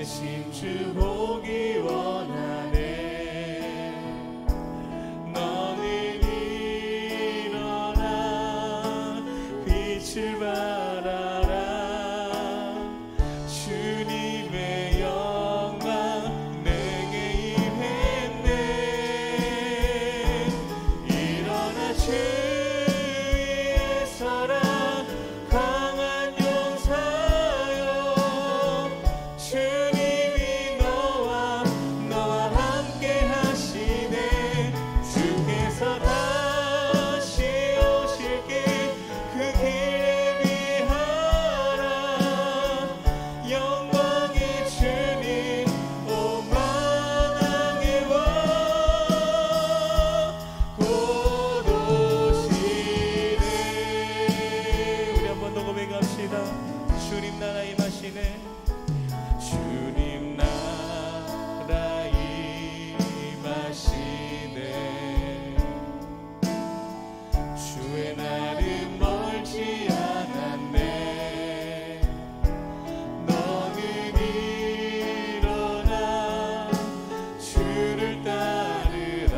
대신 주 보기 원하네. 너는 일어나 빛을 발하라. 주님의 영광 내게 임했네. 일어나 주 위에 서라. 강한 용사여. 주님이 너와 함께 하시네. 주께서 다시 오실 길 그 길에 비하라. 영광의 주님 오 만왕의 왕 곧 오시네. 우리 한 번 더 고백합시다. 주님 나라 임하시네. 주님 나라 임하시네. 주의 날은 멀지 않았네. 너는 일어나 주를 따르라.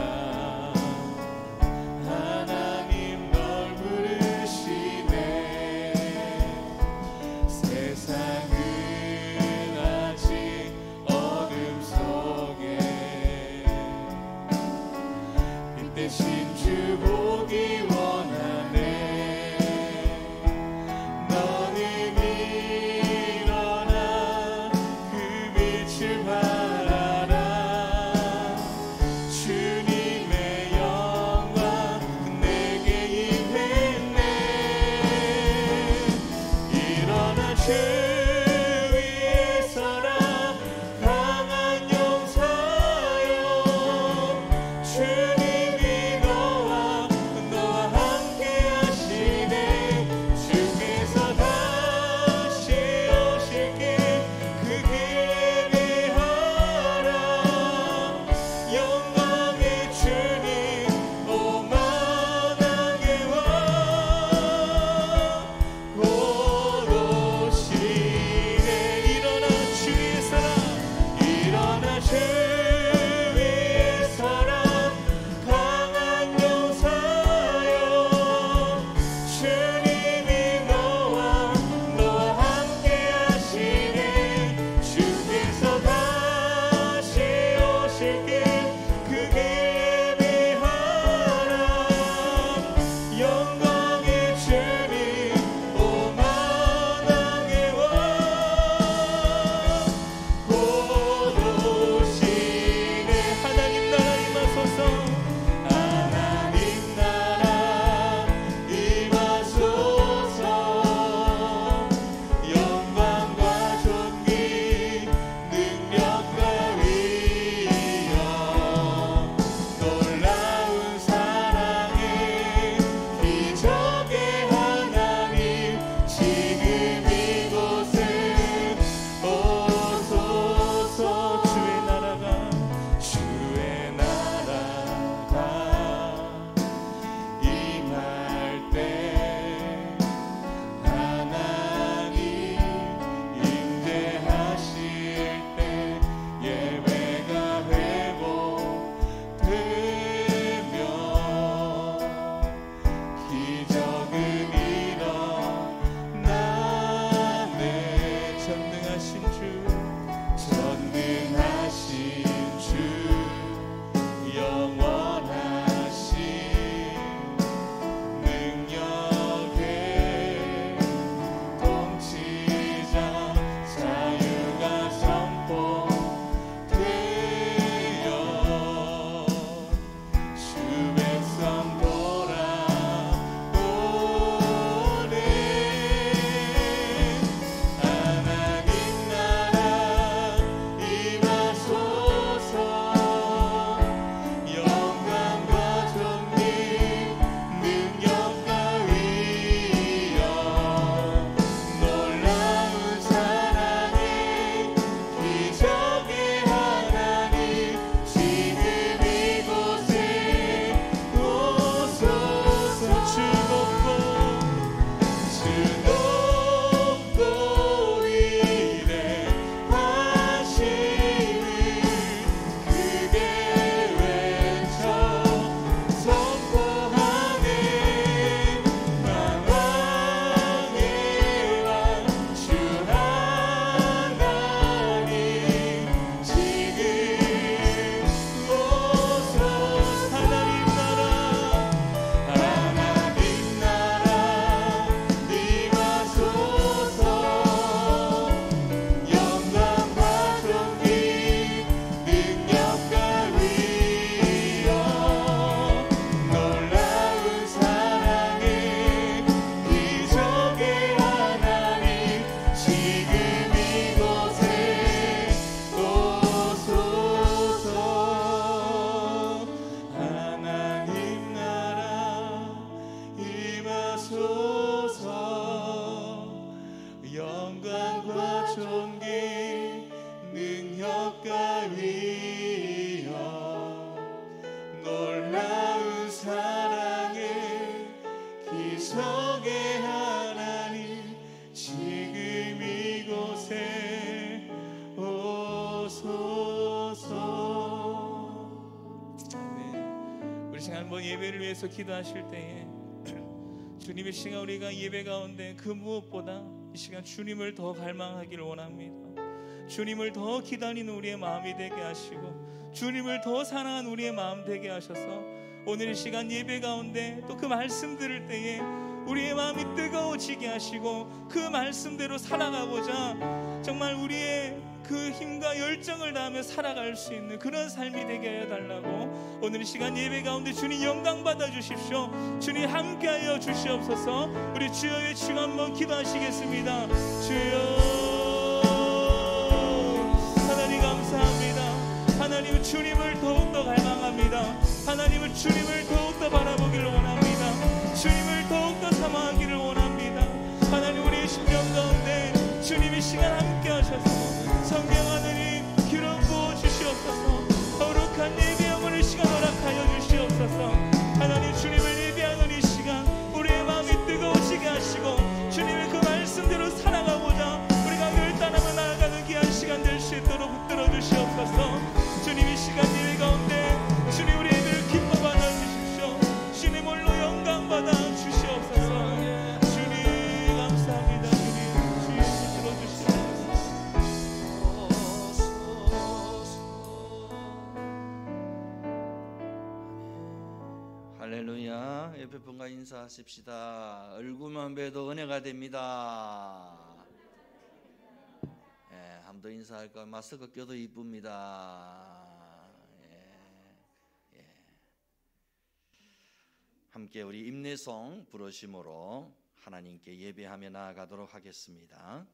하나님 널 부르시네. 세상은 아직 어둠 속에 빛 대신 주 보기 원하네. 너는 일어나 그 빛을 발하라. 주님의 영광 내게 임했네. 일어나 주 위에 서라. 강한 용사여. 주님이 너와 한번 예배를 위해서 기도하실 때에 주님의 시간 우리가 예배 가운데 그 무엇보다 이 시간 주님을 더 갈망하기를 원합니다. 주님을 더 기다리는 우리의 마음이 되게 하시고 주님을 더 사랑하는 우리의 마음 되게 하셔서 오늘 이 시간 예배 가운데 또 그 말씀 들을 때에 우리의 마음이 뜨거워지게 하시고 그 말씀대로 살아가고자 정말 우리의 그 힘과 열정을 다하며 살아갈 수 있는 그런 삶이 되게 하여 달라고 오늘 이 시간 예배 가운데 주님 영광 받아 주십시오. 주님 함께하여 주시옵소서. 우리 주여 외치고 한번 기도하시겠습니다. 주여 하나님 감사합니다. 하나님은 주님을 더욱더 갈망합니다. 하나님은 주님을 더욱더 바라보기를 원합니다. 주님을 더욱더 사모하기를 원합니다. 하나님 우리의 심령 가운데 주님이 시간 함께 하셔서 성령 하나님 기름 부어 주시옵소서. 거룩한 예배 영혼의 시간 허락하여 주시옵소서. 하나님 주님을 예배하는 이 시간 우리의 마음이 뜨거워지게 하시고 주님의 그 말씀대로 살아가고자 우리가 결단하며 나아가는 귀한 시간 될 수 있도록 붙들어 주시옵소서. 주님 이 시간 예배 가운데 주님 우리 예배를 기뻐 받아 주십시오. 주님 홀로 영광 받아 주시옵소서. 주님 감사합니다. 주님 붙들어 주시옵소서. 할렐루야. 옆에 분과 인사하십시다. 얼굴만 봬도 은혜가 됩니다. 한 번 더 인사할까? 마스크 껴도 이쁩니다. 함께 우리 임내성 부르심으로 하나님께 예배하며 나아가도록 하겠습니다.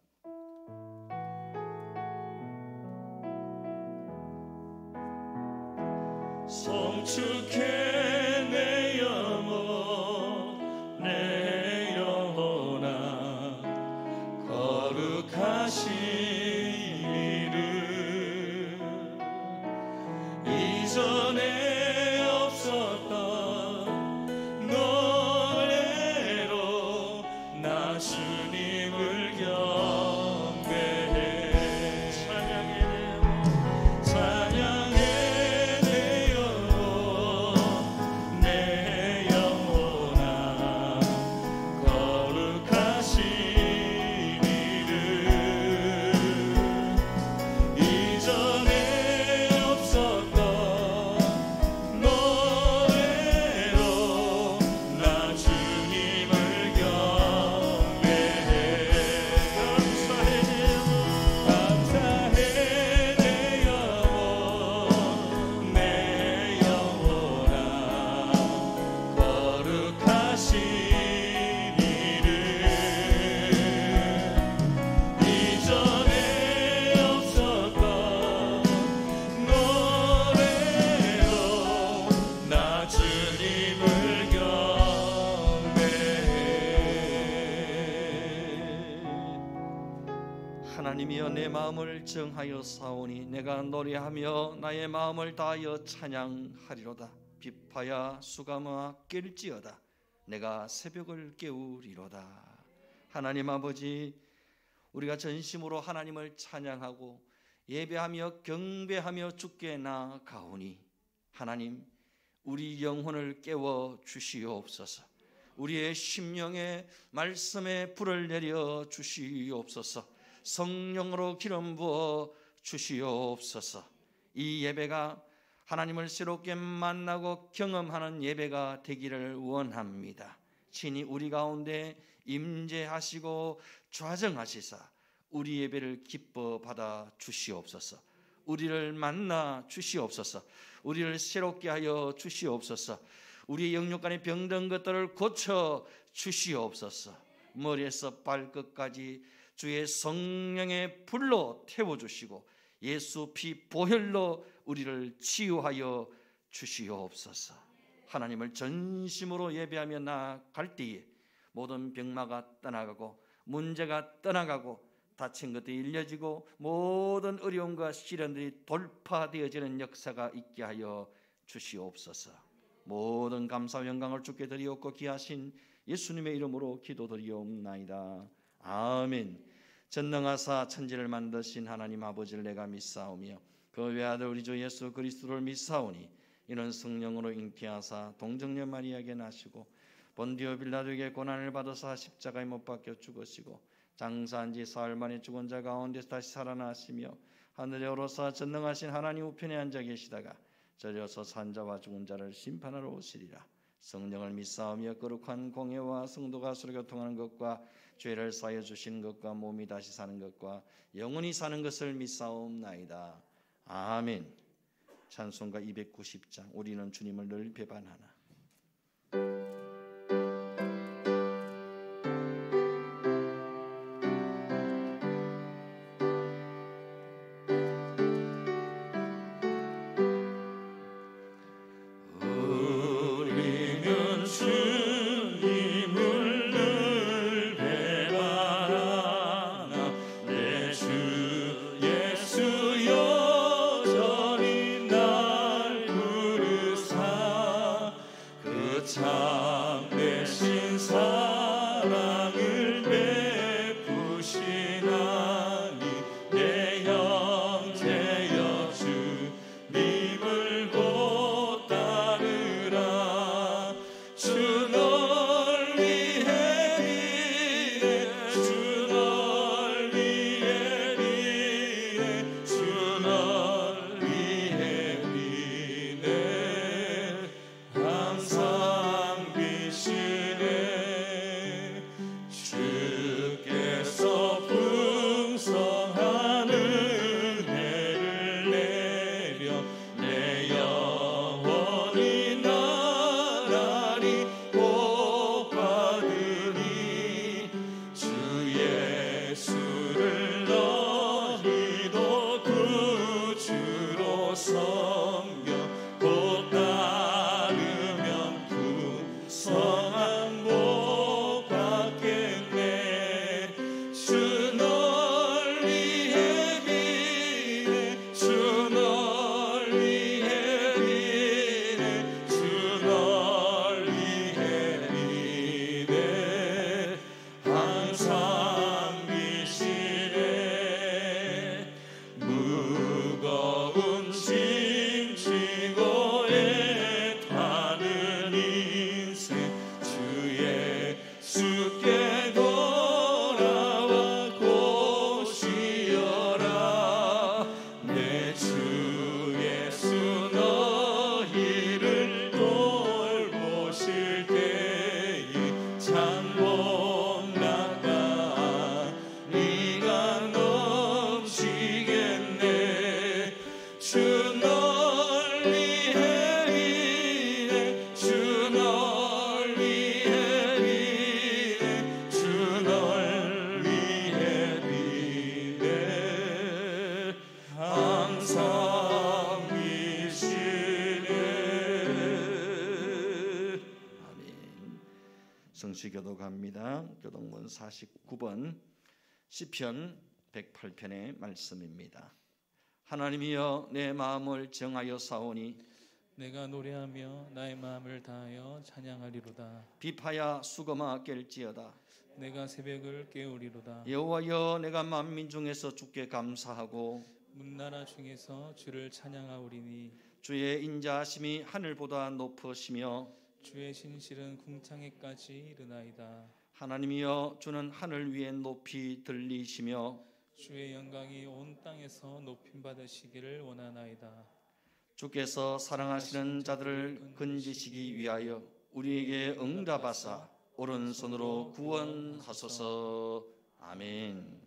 성축해 내 영혼 내 영혼아 거룩하신 이름 이전에 없었던 노래로 나 주님을 경배해 찬양해 내 영혼 내 영혼아 거룩하신 이름 이전에 없었던 노래로 나 주님을 경배해 감사해 내 영혼 내 영혼아 거룩하신 이름 이전에 없었던 노래로 나 주님을 경배해 하나님이여 내 마음을 정하여 사오니 내가 노래하며 나의 마음을 다하여 찬양하리로다. 비파야 수감아 깰지어다. 내가 새벽을 깨우리로다. 하나님 아버지, 우리가 전심으로 하나님을 찬양하고 예배하며 경배하며 주께 나아가오니 하나님 우리 영혼을 깨워 주시옵소서. 우리의 심령에 말씀의 불을 내려 주시옵소서. 성령으로 기름 부어 주시옵소서. 이 예배가 하나님을 새롭게 만나고 경험하는 예배가 되기를 원합니다. 친히 우리 가운데 임재하시고 좌정하시사 우리 예배를 기뻐 받아 주시옵소서. 우리를 만나 주시옵소서. 우리를 새롭게 하여 주시옵소서. 우리의 영육 간의 병든 것들을 고쳐 주시옵소서. 머리에서 발끝까지 주의 성령의 불로 태워주시고 예수 피 보혈로 우리를 치유하여 주시옵소서. 하나님을 전심으로 예배하며 나아갈 때에 모든 병마가 떠나가고 문제가 떠나가고 다친 것들이 일려지고 모든 어려움과 시련들이 돌파되어지는 역사가 있게 하여 주시옵소서. 모든 감사와 영광을 주께 드리옵고 귀하신 예수님의 이름으로 기도드리옵나이다. 아멘. 전능하사 천지를 만드신 하나님 아버지를 내가 믿사오며 그 외아들 우리 주 예수 그리스도를 믿사오니 이는 성령으로 잉태하사 동정녀 마리아에게 나시고 본디오 빌라도에게 고난을 받으사 십자가에 못 박혀 죽으시고 장사한 지 사흘 만에 죽은 자 가운데서 다시 살아나시며 하늘에 오르사 전능하신 하나님 우편에 앉아 계시다가 저려서 산자와 죽은 자를 심판하러 오시리라. 성령을 믿사오며 거룩한 공회와 성도가 서로 교통하는 것과 죄를 사하여 주시는 것과 몸이 다시 사는 것과 영원히 사는 것을 믿사옵나이다. 아멘. 찬송가 290장. 우리는 주님을 늘 배반하나. 성시교도 갑니다. 교동문 49번 시편 108편의 말씀입니다. 하나님이여 내 마음을 정하여 사오니 내가 노래하며 나의 마음을 다하여 찬양하리로다. 비파야 수거마 깰지어다. 내가 새벽을 깨우리로다. 여호와여 내가 만민 중에서 주께 감사하고 문나라 중에서 주를 찬양하오리니 주의 인자하심이 하늘보다 높으시며 주의 신실은 궁창에까지 이르나이다. 하나님이여 주는 하늘 위에 높이 들리시며 주의 영광이 온 땅에서 높임 받으시기를 원하나이다. 주께서 사랑하시는 자들을 건지시기 위하여 우리에게 응답하사 오른손으로 구원하소서. 아멘.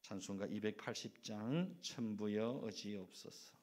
찬송가 280장 천부여 어지옵소서.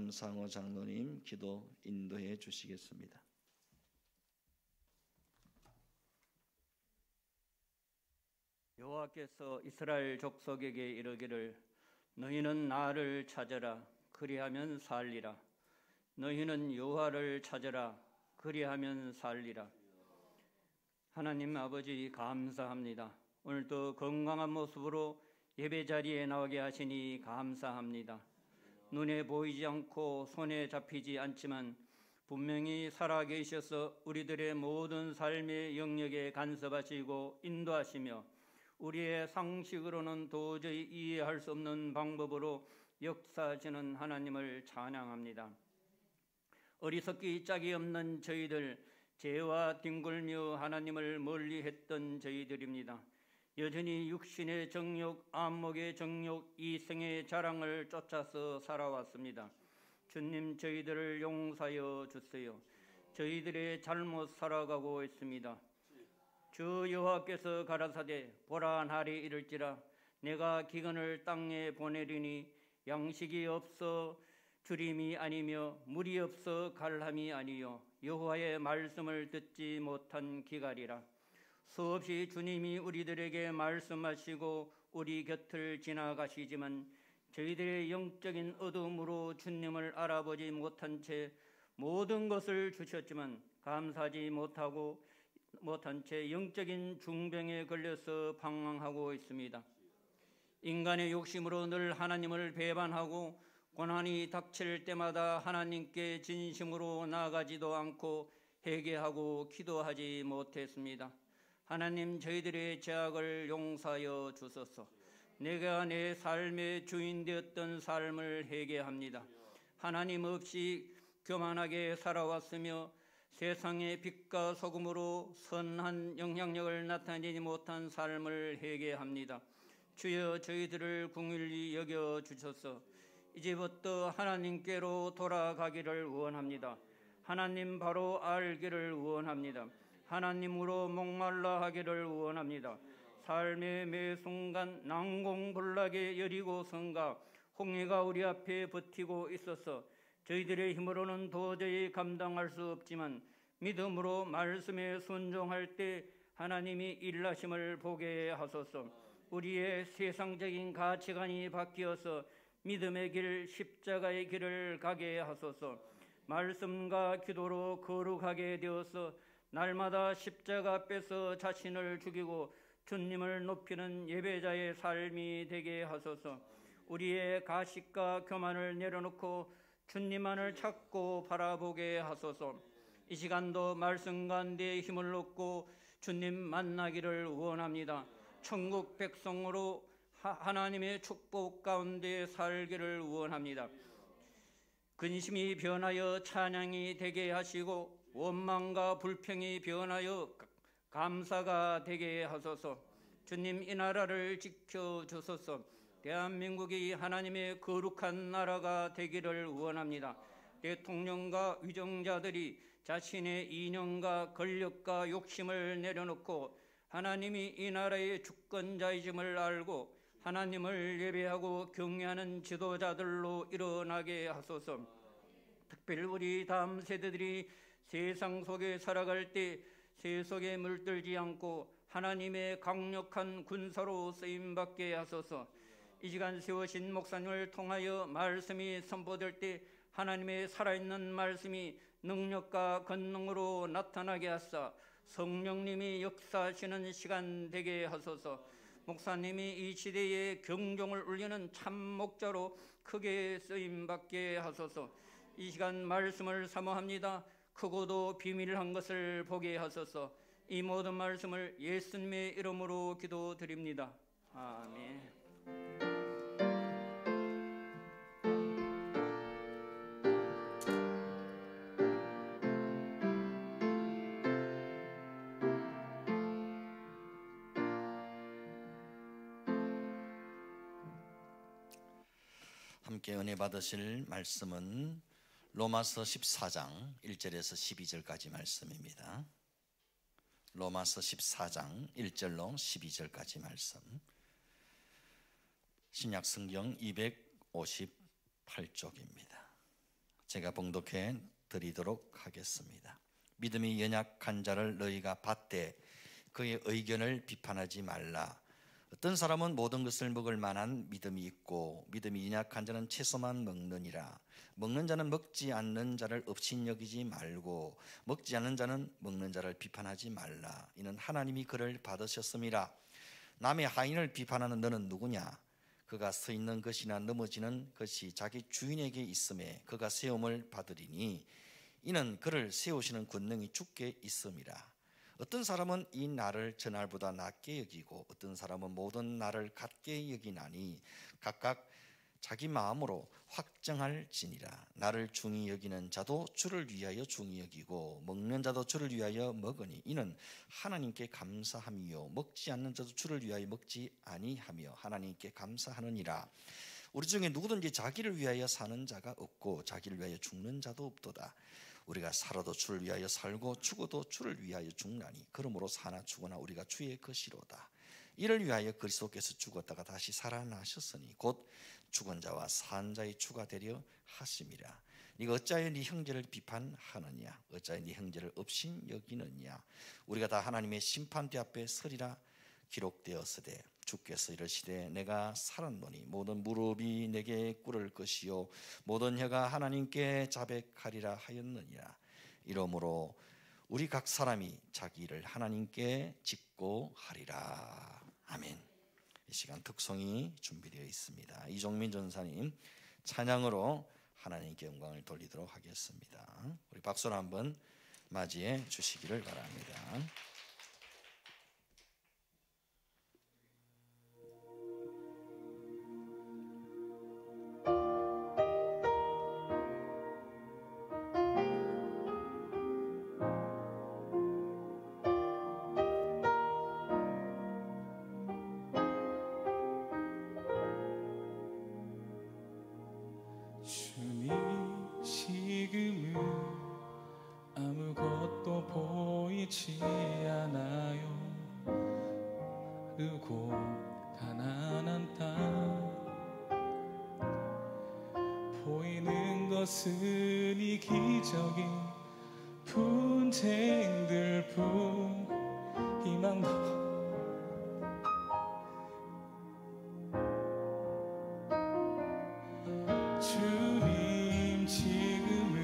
염상호 장로님 기도 인도해 주시겠습니다. 여호와께서 이스라엘 족속에게 이르기를 너희는 나를 찾으라 그리하면 살리라. 너희는 여호와를 찾으라 그리하면 살리라. 하나님 아버지 감사합니다. 오늘도 건강한 모습으로 예배 자리에 나오게 하시니 감사합니다. 눈에 보이지 않고 손에 잡히지 않지만 분명히 살아계셔서 우리들의 모든 삶의 영역에 간섭하시고 인도하시며 우리의 상식으로는 도저히 이해할 수 없는 방법으로 역사하시는 하나님을 찬양합니다. 어리석기 짝이 없는 저희들, 죄와 뒹굴며 하나님을 멀리했던 저희들입니다. 여전히 육신의 정욕, 안목의 정욕, 이생의 자랑을 쫓아서 살아왔습니다. 주님, 저희들을 용서하여 주세요. 저희들의 잘못 살아가고 있습니다. 주 여호와께서 가라사대 보라 날이 이를지라 내가 기근을 땅에 보내리니 양식이 없어 주림이 아니며 물이 없어 갈함이 아니요 여호와의 말씀을 듣지 못한 기갈이라. 수없이 주님이 우리들에게 말씀하시고 우리 곁을 지나가시지만 저희들의 영적인 어둠으로 주님을 알아보지 못한 채 모든 것을 주셨지만 감사하지 못한 채 영적인 중병에 걸려서 방황하고 있습니다. 인간의 욕심으로 늘 하나님을 배반하고 고난이 닥칠 때마다 하나님께 진심으로 나아가지도 않고 회개하고 기도하지 못했습니다. 하나님, 저희들의 죄악을 용서하여 주소서. 내가 내 삶의 주인 되었던 삶을 회개합니다. 하나님 없이 교만하게 살아왔으며 세상의 빛과 소금으로 선한 영향력을 나타내지 못한 삶을 회개합니다. 주여, 저희들을 긍휼히 여겨 주셔서 이제부터 하나님께로 돌아가기를 원합니다. 하나님 바로 알기를 원합니다. 하나님으로 목말라 하기를 원합니다. 삶의 매 순간 난공불락의 여리고성과 홍해가 우리 앞에 버티고 있어서 저희들의 힘으로는 도저히 감당할 수 없지만 믿음으로 말씀에 순종할 때 하나님이 일하심을 보게 하소서. 우리의 세상적인 가치관이 바뀌어서 믿음의 길, 십자가의 길을 가게 하소서. 말씀과 기도로 거룩하게 되어서 날마다 십자가 앞에서 자신을 죽이고 주님을 높이는 예배자의 삶이 되게 하소서. 우리의 가식과 교만을 내려놓고 주님만을 찾고 바라보게 하소서. 이 시간도 말씀 가운데 힘을 얻고 주님 만나기를 원합니다. 천국 백성으로 하나님의 축복 가운데 살기를 원합니다. 근심이 변하여 찬양이 되게 하시고 원망과 불평이 변하여 감사가 되게 하소서. 주님, 이 나라를 지켜주소서. 대한민국이 하나님의 거룩한 나라가 되기를 원합니다. 대통령과 위정자들이 자신의 이념과 권력과 욕심을 내려놓고 하나님이 이 나라의 주권자이심을 알고 하나님을 예배하고 경외하는 지도자들로 일어나게 하소서. 특별히 우리 다음 세대들이 세상 속에 살아갈 때 세속에 물들지 않고 하나님의 강력한 군사로 쓰임받게 하소서. 이 시간 세우신 목사님을 통하여 말씀이 선포될 때 하나님의 살아있는 말씀이 능력과 권능으로 나타나게 하사 성령님이 역사하시는 시간 되게 하소서. 목사님이 이 시대에 경종을 울리는 참 목자로 크게 쓰임받게 하소서. 이 시간 말씀을 사모합니다. 크고도 비밀한 것을 보게 하소서. 이 모든 말씀을 예수님의 이름으로 기도드립니다. 아멘. 함께 은혜 받으실 말씀은 로마서 14장 1절에서 12절까지 말씀입니다. 로마서 14장 1절로 12절까지 말씀. 신약 성경 258쪽입니다. 제가 봉독해 드리도록 하겠습니다. 믿음이 연약한 자를 너희가 받되 그의 의견을 비판하지 말라. 어떤 사람은 모든 것을 먹을 만한 믿음이 있고 믿음이 연약한 자는 채소만 먹느니라. 먹는 자는 먹지 않는 자를 업신여기지 말고 먹지 않는 자는 먹는 자를 비판하지 말라. 이는 하나님이 그를 받으셨음이라. 남의 하인을 비판하는 너는 누구냐? 그가 서 있는 것이나 넘어지는 것이 자기 주인에게 있음에 그가 세움을 받으리니 이는 그를 세우시는 권능이 주께 있음이라. 어떤 사람은 이 날을 저날보다 낮게 여기고 어떤 사람은 모든 날을 같게 여기나니 각각 자기 마음으로 확정할지니라. 나를 중히 여기는 자도 주를 위하여 중히 여기고 먹는 자도 주를 위하여 먹으니 이는 하나님께 감사함이요 먹지 않는 자도 주를 위하여 먹지 아니하며 하나님께 감사하느니라. 우리 중에 누구든지 자기를 위하여 사는 자가 없고 자기를 위하여 죽는 자도 없도다. 우리가 살아도 주를 위하여 살고 죽어도 주를 위하여 죽나니 그러므로 사나 죽으나 우리가 주의 것이로다. 이를 위하여 그리스도께서 죽었다가 다시 살아나셨으니 곧 죽은 자와 산 자의 주가 되려 하심이라. 네가 어찌하여 네 형제를 비판하느냐? 어찌하여 네 형제를 업신 여기느냐? 우리가 다 하나님의 심판대 앞에 서리라. 기록되었으되 주께서 이르시되 내가 살았노니 모든 무릎이 내게 꿇을 것이요 모든 혀가 하나님께 자백하리라 하였느니라. 이러므로 우리 각 사람이 자기 일을 하나님께 짓고 하리라. 아멘. 이 시간 특송이 준비되어 있습니다. 이종민 전사님 찬양으로 하나님께 영광을 돌리도록 하겠습니다. 우리 박수로 한번 맞이해 주시기를 바랍니다. 보이지 않아요. 크고 가난한 땅 보이는 것은 이기적인 분쟁들 뿐 희망도 주님 지금은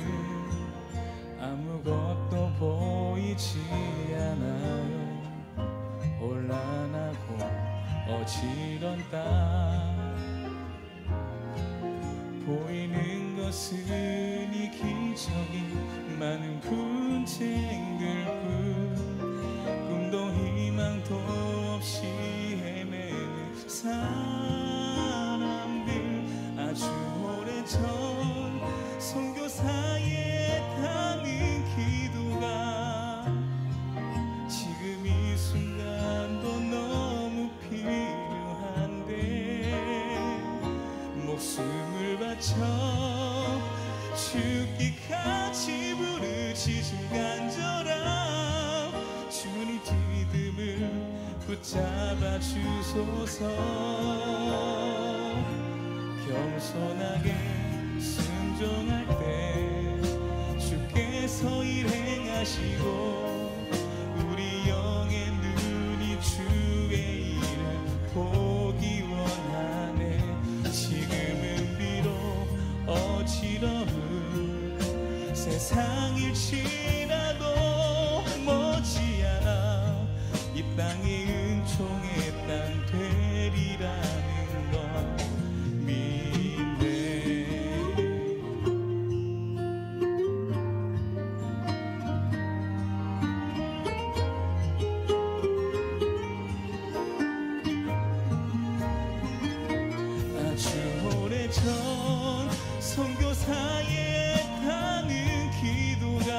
아무것도 보이지 않아요. 혼란하고 어지러운 땅 보이는 것은 이기적인 많은 분쟁들 뿐 꿈도 희망도 없이 헤매는 사람들 아주 오래전 선교사에 담은 기도가 지금 이 순간도 너무 필요한데 목숨을 바쳐 죽기까지 부르짖은 간절함 주님 믿음을 붙잡아 주소서. 겸손하게 순종할 때 주께서 일행하시고 우리 영의 눈이 주의 일을 보기 원하네. 지금은 비록 어지러운 세상일지라도 머지않아 이 땅이 은총의 땅 되리라는 것 믿네. 아주 오래전 선교사에 타는 기도가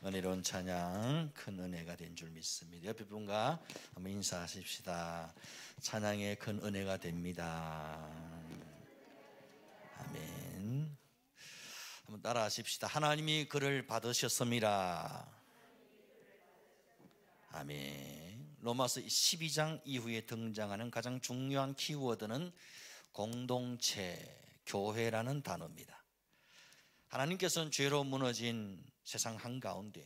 은혜로운 찬양 큰 은혜가 된 줄 믿습니다. 옆에 분과 한번 인사하십시다. 찬양의 큰 은혜가 됩니다. 아멘. 한번 따라하십시다. 하나님이 그를 받으셨습니다. 아멘. 로마서 12장 이후에 등장하는 가장 중요한 키워드는 공동체, 교회라는 단어입니다. 하나님께서는 죄로 무너진 세상 한가운데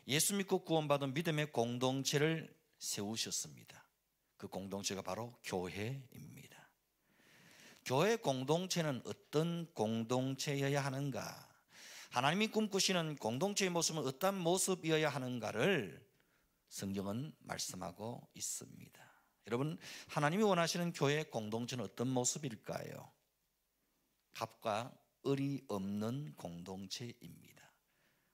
예수 믿고 구원받은 믿음의 공동체를 세우셨습니다. 그 공동체가 바로 교회입니다. 교회 공동체는 어떤 공동체여야 하는가? 하나님이 꿈꾸시는 공동체의 모습은 어떤 모습이어야 하는가를 성경은 말씀하고 있습니다. 여러분, 하나님이 원하시는 교회 공동체는 어떤 모습일까요? 갑과 을이 없는 공동체입니다.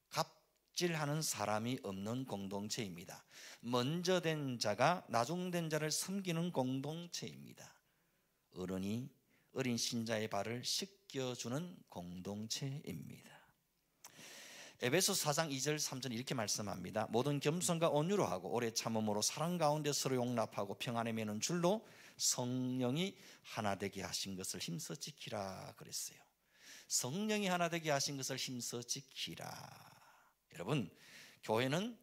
갑질하는 사람이 없는 공동체입니다. 먼저 된 자가 나중된 자를 섬기는 공동체입니다. 어른이 어린 신자의 발을 씻겨주는 공동체입니다. 에베소 4장 2절 3절 이렇게 말씀합니다. 모든 겸손과 온유로 하고 오래 참음으로 사랑 가운데 서로 용납하고 평안에 매는 줄로 성령이 하나 되게 하신 것을 힘써 지키라 그랬어요. 성령이 하나 되게 하신 것을 힘써 지키라. 여러분, 교회는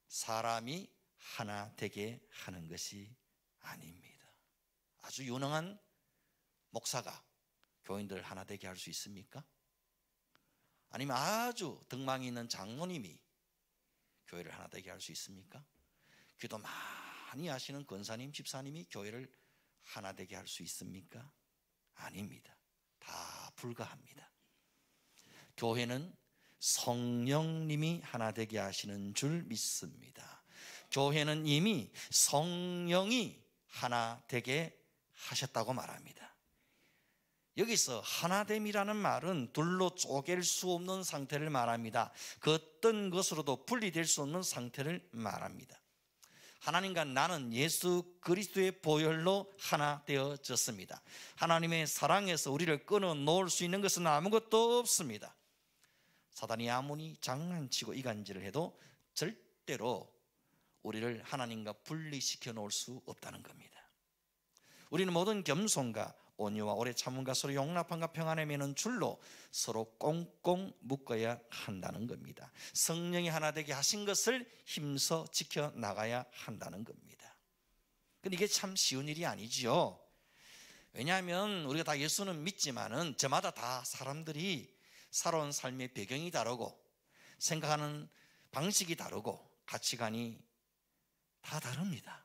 사람이 하나 되게 하는 것이 아닙니다. 아주 유능한 목사가 교인들을 하나 되게 할 수 있습니까? 아니면 아주 덕망이 있는 장로님이 교회를 하나 되게 할 수 있습니까? 기도 많이 하시는 권사님, 집사님이 교회를 하나 되게 할 수 있습니까? 아닙니다. 다 불가합니다. 교회는 성령님이 하나 되게 하시는 줄 믿습니다. 교회는 이미 성령이 하나 되게 하셨다고 말합니다. 여기서 하나됨이라는 말은 둘로 쪼갤 수 없는 상태를 말합니다. 그 어떤 것으로도 분리될 수 없는 상태를 말합니다. 하나님과 나는 예수 그리스도의 보혈로 하나 되어졌습니다. 하나님의 사랑에서 우리를 끊어 놓을 수 있는 것은 아무것도 없습니다. 사단이 아무리 장난치고 이간질을 해도 절대로 우리를 하나님과 분리시켜 놓을 수 없다는 겁니다. 우리는 모든 겸손과 온유와 오래 참음과 서로 용납함과 평안에 매는 줄로 서로 꽁꽁 묶어야 한다는 겁니다. 성령이 하나 되게 하신 것을 힘써 지켜나가야 한다는 겁니다. 근데 이게 참 쉬운 일이 아니지요. 왜냐하면 우리가 다 예수는 믿지만은 저마다 다 사람들이 살아온 삶의 배경이 다르고 생각하는 방식이 다르고 가치관이 다 다릅니다.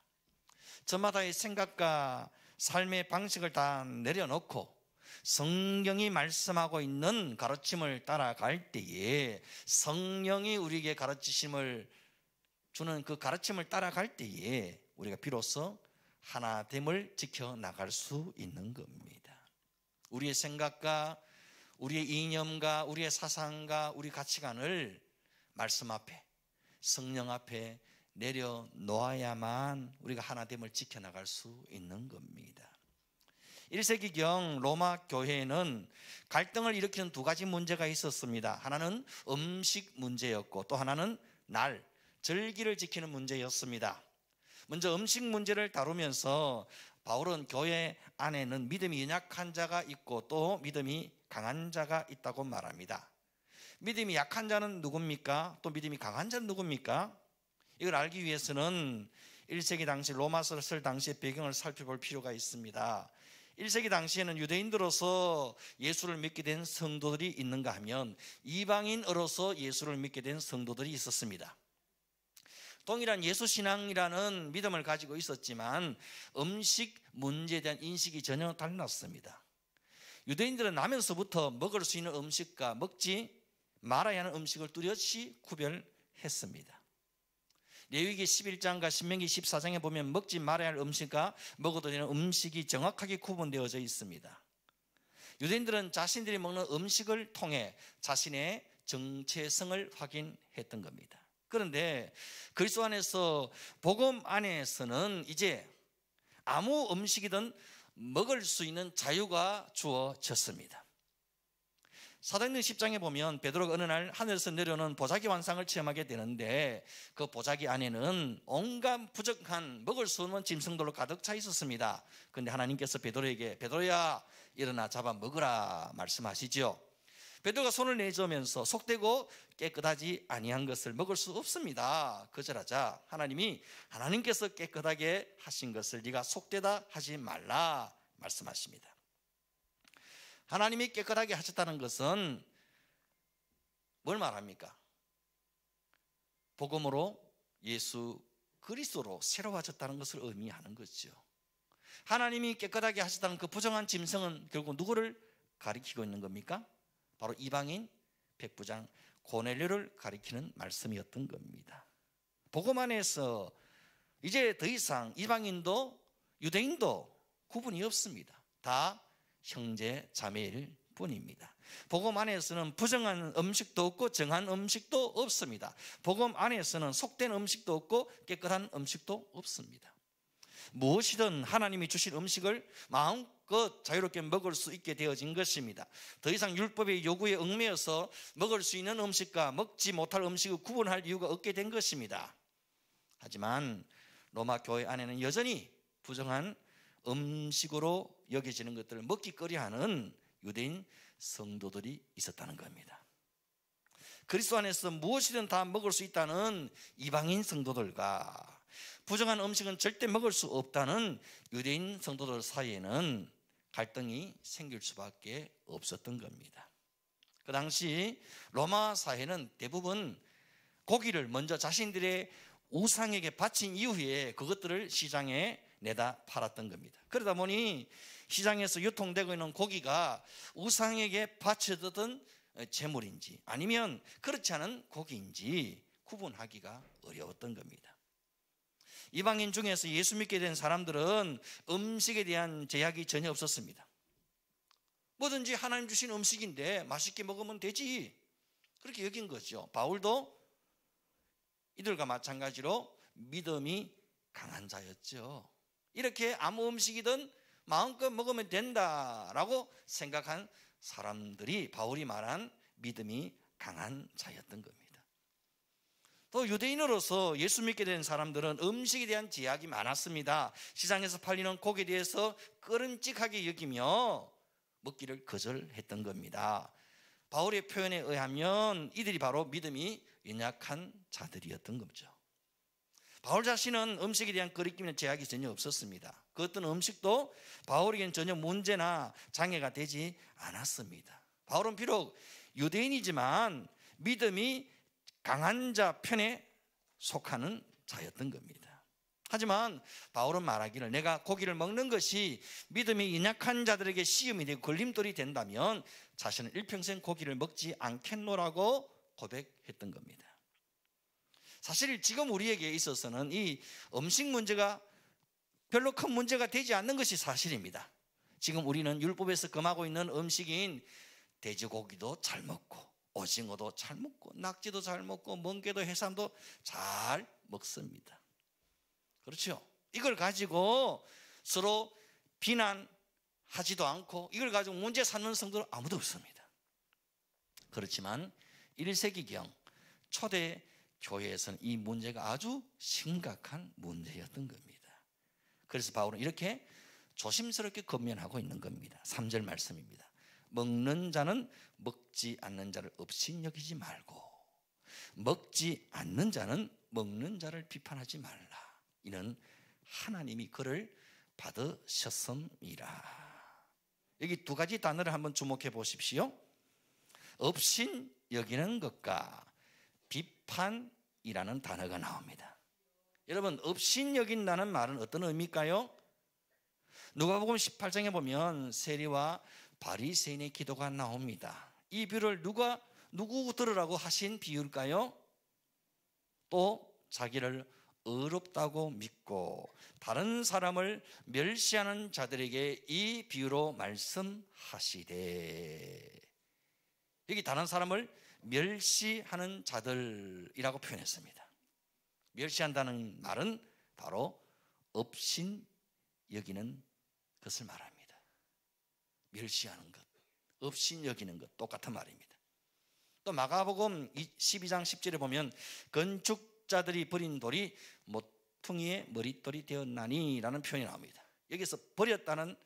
저마다의 생각과 삶의 방식을 다 내려놓고 성경이 말씀하고 있는 가르침을 따라갈 때에 성령이 우리에게 가르치심을 주는 그 가르침을 따라갈 때에 우리가 비로소 하나됨을 지켜나갈 수 있는 겁니다. 우리의 생각과 우리의 이념과 우리의 사상과 우리 가치관을 말씀 앞에 성령 앞에 내려놓아야만 우리가 하나됨을 지켜나갈 수 있는 겁니다. 1세기경 로마 교회에는 갈등을 일으키는 두 가지 문제가 있었습니다. 하나는 음식 문제였고 또 하나는 날, 절기를 지키는 문제였습니다. 먼저 음식 문제를 다루면서 바울은 교회 안에는 믿음이 연약한 자가 있고 또 믿음이 강한 자가 있다고 말합니다. 믿음이 약한 자는 누굽니까? 또 믿음이 강한 자는 누굽니까? 이걸 알기 위해서는 1세기 당시 로마서를 쓸 당시의 배경을 살펴볼 필요가 있습니다. 1세기 당시에는 유대인들로서 예수를 믿게 된 성도들이 있는가 하면 이방인으로서 예수를 믿게 된 성도들이 있었습니다. 동일한 예수신앙이라는 믿음을 가지고 있었지만 음식 문제에 대한 인식이 전혀 달랐습니다. 유대인들은 나면서부터 먹을 수 있는 음식과 먹지 말아야 하는 음식을 뚜렷이 구별했습니다. 레위기 11장과 신명기 14장에 보면 먹지 말아야 할 음식과 먹어도 되는 음식이 정확하게 구분되어져 있습니다. 유대인들은 자신들이 먹는 음식을 통해 자신의 정체성을 확인했던 겁니다. 그런데 그리스도 안에서 복음 안에서는 이제 아무 음식이든 먹을 수 있는 자유가 주어졌습니다. 사도행전 10장에 보면 베드로가 어느 날 하늘에서 내려오는 보자기 환상을 체험하게 되는데 그 보자기 안에는 온갖 부정한 먹을 수 없는 짐승들로 가득 차 있었습니다. 그런데 하나님께서 베드로에게 베드로야 일어나 잡아 먹으라 말씀하시죠. 베드로가 손을 내저으면서 속되고 깨끗하지 아니한 것을 먹을 수 없습니다. 거절하자 하나님께서 깨끗하게 하신 것을 네가 속되다 하지 말라 말씀하십니다. 하나님이 깨끗하게 하셨다는 것은 뭘 말합니까? 복음으로 예수 그리스도로 새로워졌다는 것을 의미하는 거죠. 하나님이 깨끗하게 하셨다는 그 부정한 짐승은 결국 누구를 가리키고 있는 겁니까? 바로 이방인 백부장 고넬료를 가리키는 말씀이었던 겁니다. 복음 안에서 이제 더 이상 이방인도 유대인도 구분이 없습니다. 다 형제 자매일 뿐입니다. 복음 안에서는 부정한 음식도 없고 정한 음식도 없습니다. 복음 안에서는 속된 음식도 없고 깨끗한 음식도 없습니다. 무엇이든 하나님이 주신 음식을 마음껏 자유롭게 먹을 수 있게 되어진 것입니다. 더 이상 율법의 요구에 얽매여서 먹을 수 있는 음식과 먹지 못할 음식을 구분할 이유가 없게 된 것입니다. 하지만 로마 교회 안에는 여전히 부정한 음식으로 여겨지는 것들을 먹기 꺼려하는 유대인 성도들이 있었다는 겁니다. 그리스도 안에서 무엇이든 다 먹을 수 있다는 이방인 성도들과 부정한 음식은 절대 먹을 수 없다는 유대인 성도들 사이에는 갈등이 생길 수밖에 없었던 겁니다. 그 당시 로마 사회는 대부분 고기를 먼저 자신들의 우상에게 바친 이후에 그것들을 시장에 내다 팔았던 겁니다. 그러다 보니 시장에서 유통되고 있는 고기가 우상에게 바쳐졌던 재물인지 아니면 그렇지 않은 고기인지 구분하기가 어려웠던 겁니다. 이방인 중에서 예수 믿게 된 사람들은 음식에 대한 제약이 전혀 없었습니다. 뭐든지 하나님 주신 음식인데 맛있게 먹으면 되지 그렇게 여긴 거죠. 바울도 이들과 마찬가지로 믿음이 강한 자였죠. 이렇게 아무 음식이든 마음껏 먹으면 된다라고 생각한 사람들이 바울이 말한 믿음이 강한 자였던 겁니다. 또 유대인으로서 예수 믿게 된 사람들은 음식에 대한 제약이 많았습니다. 시장에서 팔리는 고기에 대해서 꺼림칙하게 여기며 먹기를 거절했던 겁니다. 바울의 표현에 의하면 이들이 바로 믿음이 연약한 자들이었던 거죠. 바울 자신은 음식에 대한 거리낌이나 제약이 전혀 없었습니다. 그 어떤 음식도 바울에게는 전혀 문제나 장애가 되지 않았습니다. 바울은 비록 유대인이지만 믿음이 강한 자 편에 속하는 자였던 겁니다. 하지만 바울은 말하기를 내가 고기를 먹는 것이 믿음이 연약한 자들에게 시험이 되고 걸림돌이 된다면 자신은 일평생 고기를 먹지 않겠노라고 고백했던 겁니다. 사실 지금 우리에게 있어서는 이 음식 문제가 별로 큰 문제가 되지 않는 것이 사실입니다. 지금 우리는 율법에서 금하고 있는 음식인 돼지고기도 잘 먹고 오징어도 잘 먹고 낙지도 잘 먹고 멍게도 해삼도 잘 먹습니다. 그렇죠? 이걸 가지고 서로 비난하지도 않고 이걸 가지고 문제 삼는 성도는 아무도 없습니다. 그렇지만 1세기경 초대 교회에서는 이 문제가 아주 심각한 문제였던 겁니다. 그래서 바울은 이렇게 조심스럽게 권면하고 있는 겁니다. 3절 말씀입니다. 먹는 자는 먹지 않는 자를 업신여기지 말고 먹지 않는 자는 먹는 자를 비판하지 말라. 이는 하나님이 그를 받으셨음이라. 여기 두 가지 단어를 한번 주목해 보십시오. 업신여기는 것과 비판이라는 단어가 나옵니다. 여러분, 업신여긴다는 말은 어떤 의미일까요? 누가복음 18장에 보면 세리와 바리새인의 기도가 나옵니다. 이 비유를 누구 들으라고 하신 비유일까요? 또 자기를 어렵다고 믿고 다른 사람을 멸시하는 자들에게 이 비유로 말씀하시되, 여기 다른 사람을 멸시하는 자들이라고 표현했습니다. 멸시한다는 말은 바로 업신 여기는 것을 말합니다. 멸시하는 것, 업신여기는 것 똑같은 말입니다. 또 마가복음 12장 10절에 보면 건축자들이 버린 돌이 모퉁이의 머릿돌이 되었나니 라는 표현이 나옵니다. 여기서 버렸다는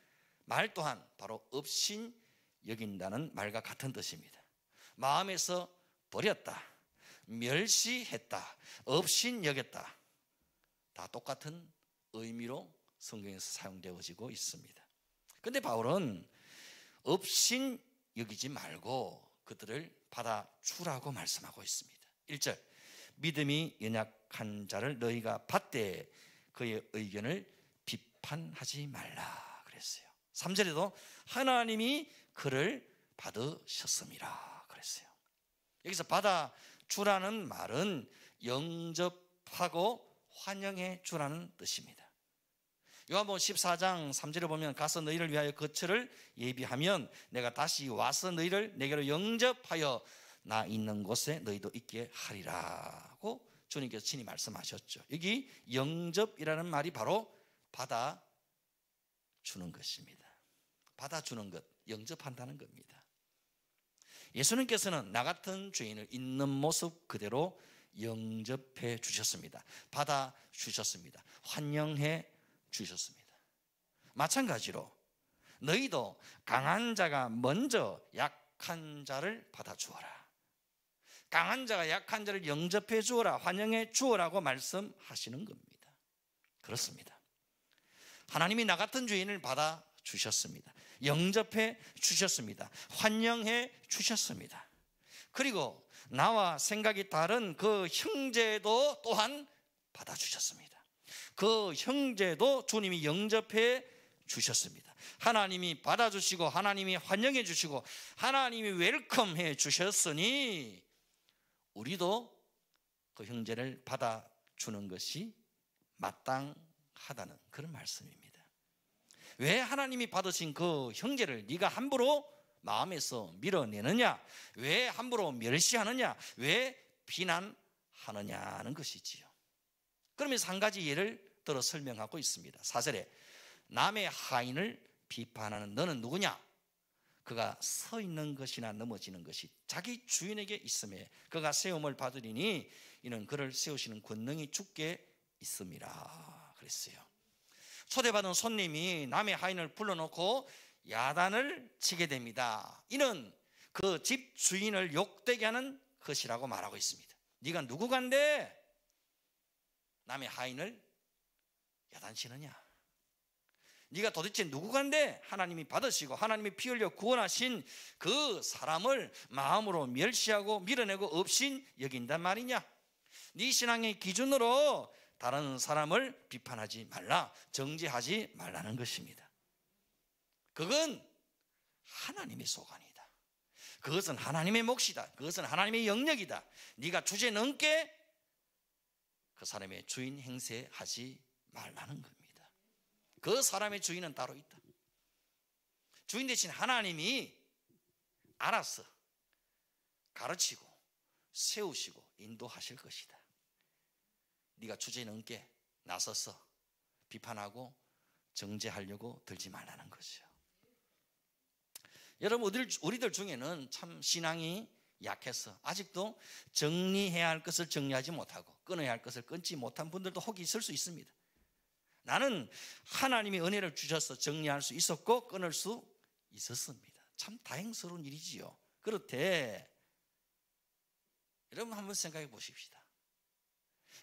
말 또한 바로 업신여긴다는 말과 같은 뜻입니다. 마음에서 버렸다, 멸시했다, 업신여겼다, 다 똑같은 의미로 성경에서 사용되어지고 있습니다. 그런데 바울은 업신여기지 말고 그들을 받아주라고 말씀하고 있습니다. 1절, 믿음이 연약한 자를 너희가 받되 그의 의견을 비판하지 말라 그랬어요. 3절에도 하나님이 그를 받으셨음이라 그랬어요. 여기서 받아주라는 말은 영접하고 환영해 주라는 뜻입니다. 요한복음 14장 3절에 보면 가서 너희를 위하여 거처를 예비하면 내가 다시 와서 너희를 내게로 영접하여 나 있는 곳에 너희도 있게 하리라고 주님께서 친히 말씀하셨죠. 여기 영접이라는 말이 바로 받아주는 것입니다. 받아주는 것, 영접한다는 겁니다. 예수님께서는 나 같은 죄인을 있는 모습 그대로 영접해 주셨습니다. 받아주셨습니다. 환영해 주셨습니다. 마찬가지로 너희도 강한 자가 먼저 약한 자를 받아주어라. 강한 자가 약한 자를 영접해 주어라, 환영해 주어라고 말씀하시는 겁니다. 그렇습니다. 하나님이 나 같은 죄인을 받아주셨습니다. 영접해 주셨습니다. 환영해 주셨습니다. 그리고 나와 생각이 다른 그 형제도 또한 받아주셨습니다. 그 형제도 주님이 영접해 주셨습니다. 하나님이 받아주시고 하나님이 환영해 주시고 하나님이 웰컴해 주셨으니 우리도 그 형제를 받아주는 것이 마땅하다는 그런 말씀입니다. 왜 하나님이 받으신 그 형제를 네가 함부로 마음에서 밀어내느냐? 왜 함부로 멸시하느냐? 왜 비난하느냐는 것이지요. 그러면서 한 가지 예를 들어 설명하고 있습니다. 4절에 남의 하인을 비판하는 너는 누구냐? 그가 서 있는 것이나 넘어지는 것이 자기 주인에게 있음에 그가 세움을 받으리니 이는 그를 세우시는 권능이 주께 있음이라 그랬어요. 초대받은 손님이 남의 하인을 불러놓고 야단을 치게 됩니다. 이는 그 집 주인을 욕되게 하는 것이라고 말하고 있습니다. 네가 누구간데 남의 하인을 야단치느냐? 네가 도대체 누구간데 하나님이 받으시고 하나님이 피 흘려 구원하신 그 사람을 마음으로 멸시하고 밀어내고 업신 여긴단 말이냐? 네 신앙의 기준으로 다른 사람을 비판하지 말라, 정죄하지 말라는 것입니다. 그건 하나님의 소관이다. 그것은 하나님의 몫이다. 그것은 하나님의 영역이다. 네가 주제넘게 그 사람의 주인 행세하지 말라는 겁니다. 그 사람의 주인은 따로 있다. 주인 대신 하나님이 알아서 가르치고 세우시고 인도하실 것이다. 네가 주제넘게 나서서 비판하고 정죄하려고 들지 말라는 것이요. 여러분, 우리들 중에는 참 신앙이 약해서 아직도 정리해야 할 것을 정리하지 못하고 끊어야 할 것을 끊지 못한 분들도 혹 있을 수 있습니다. 나는 하나님이 은혜를 주셔서 정리할 수 있었고 끊을 수 있었습니다. 참 다행스러운 일이지요. 그렇대. 여러분 한번 생각해 보십시다.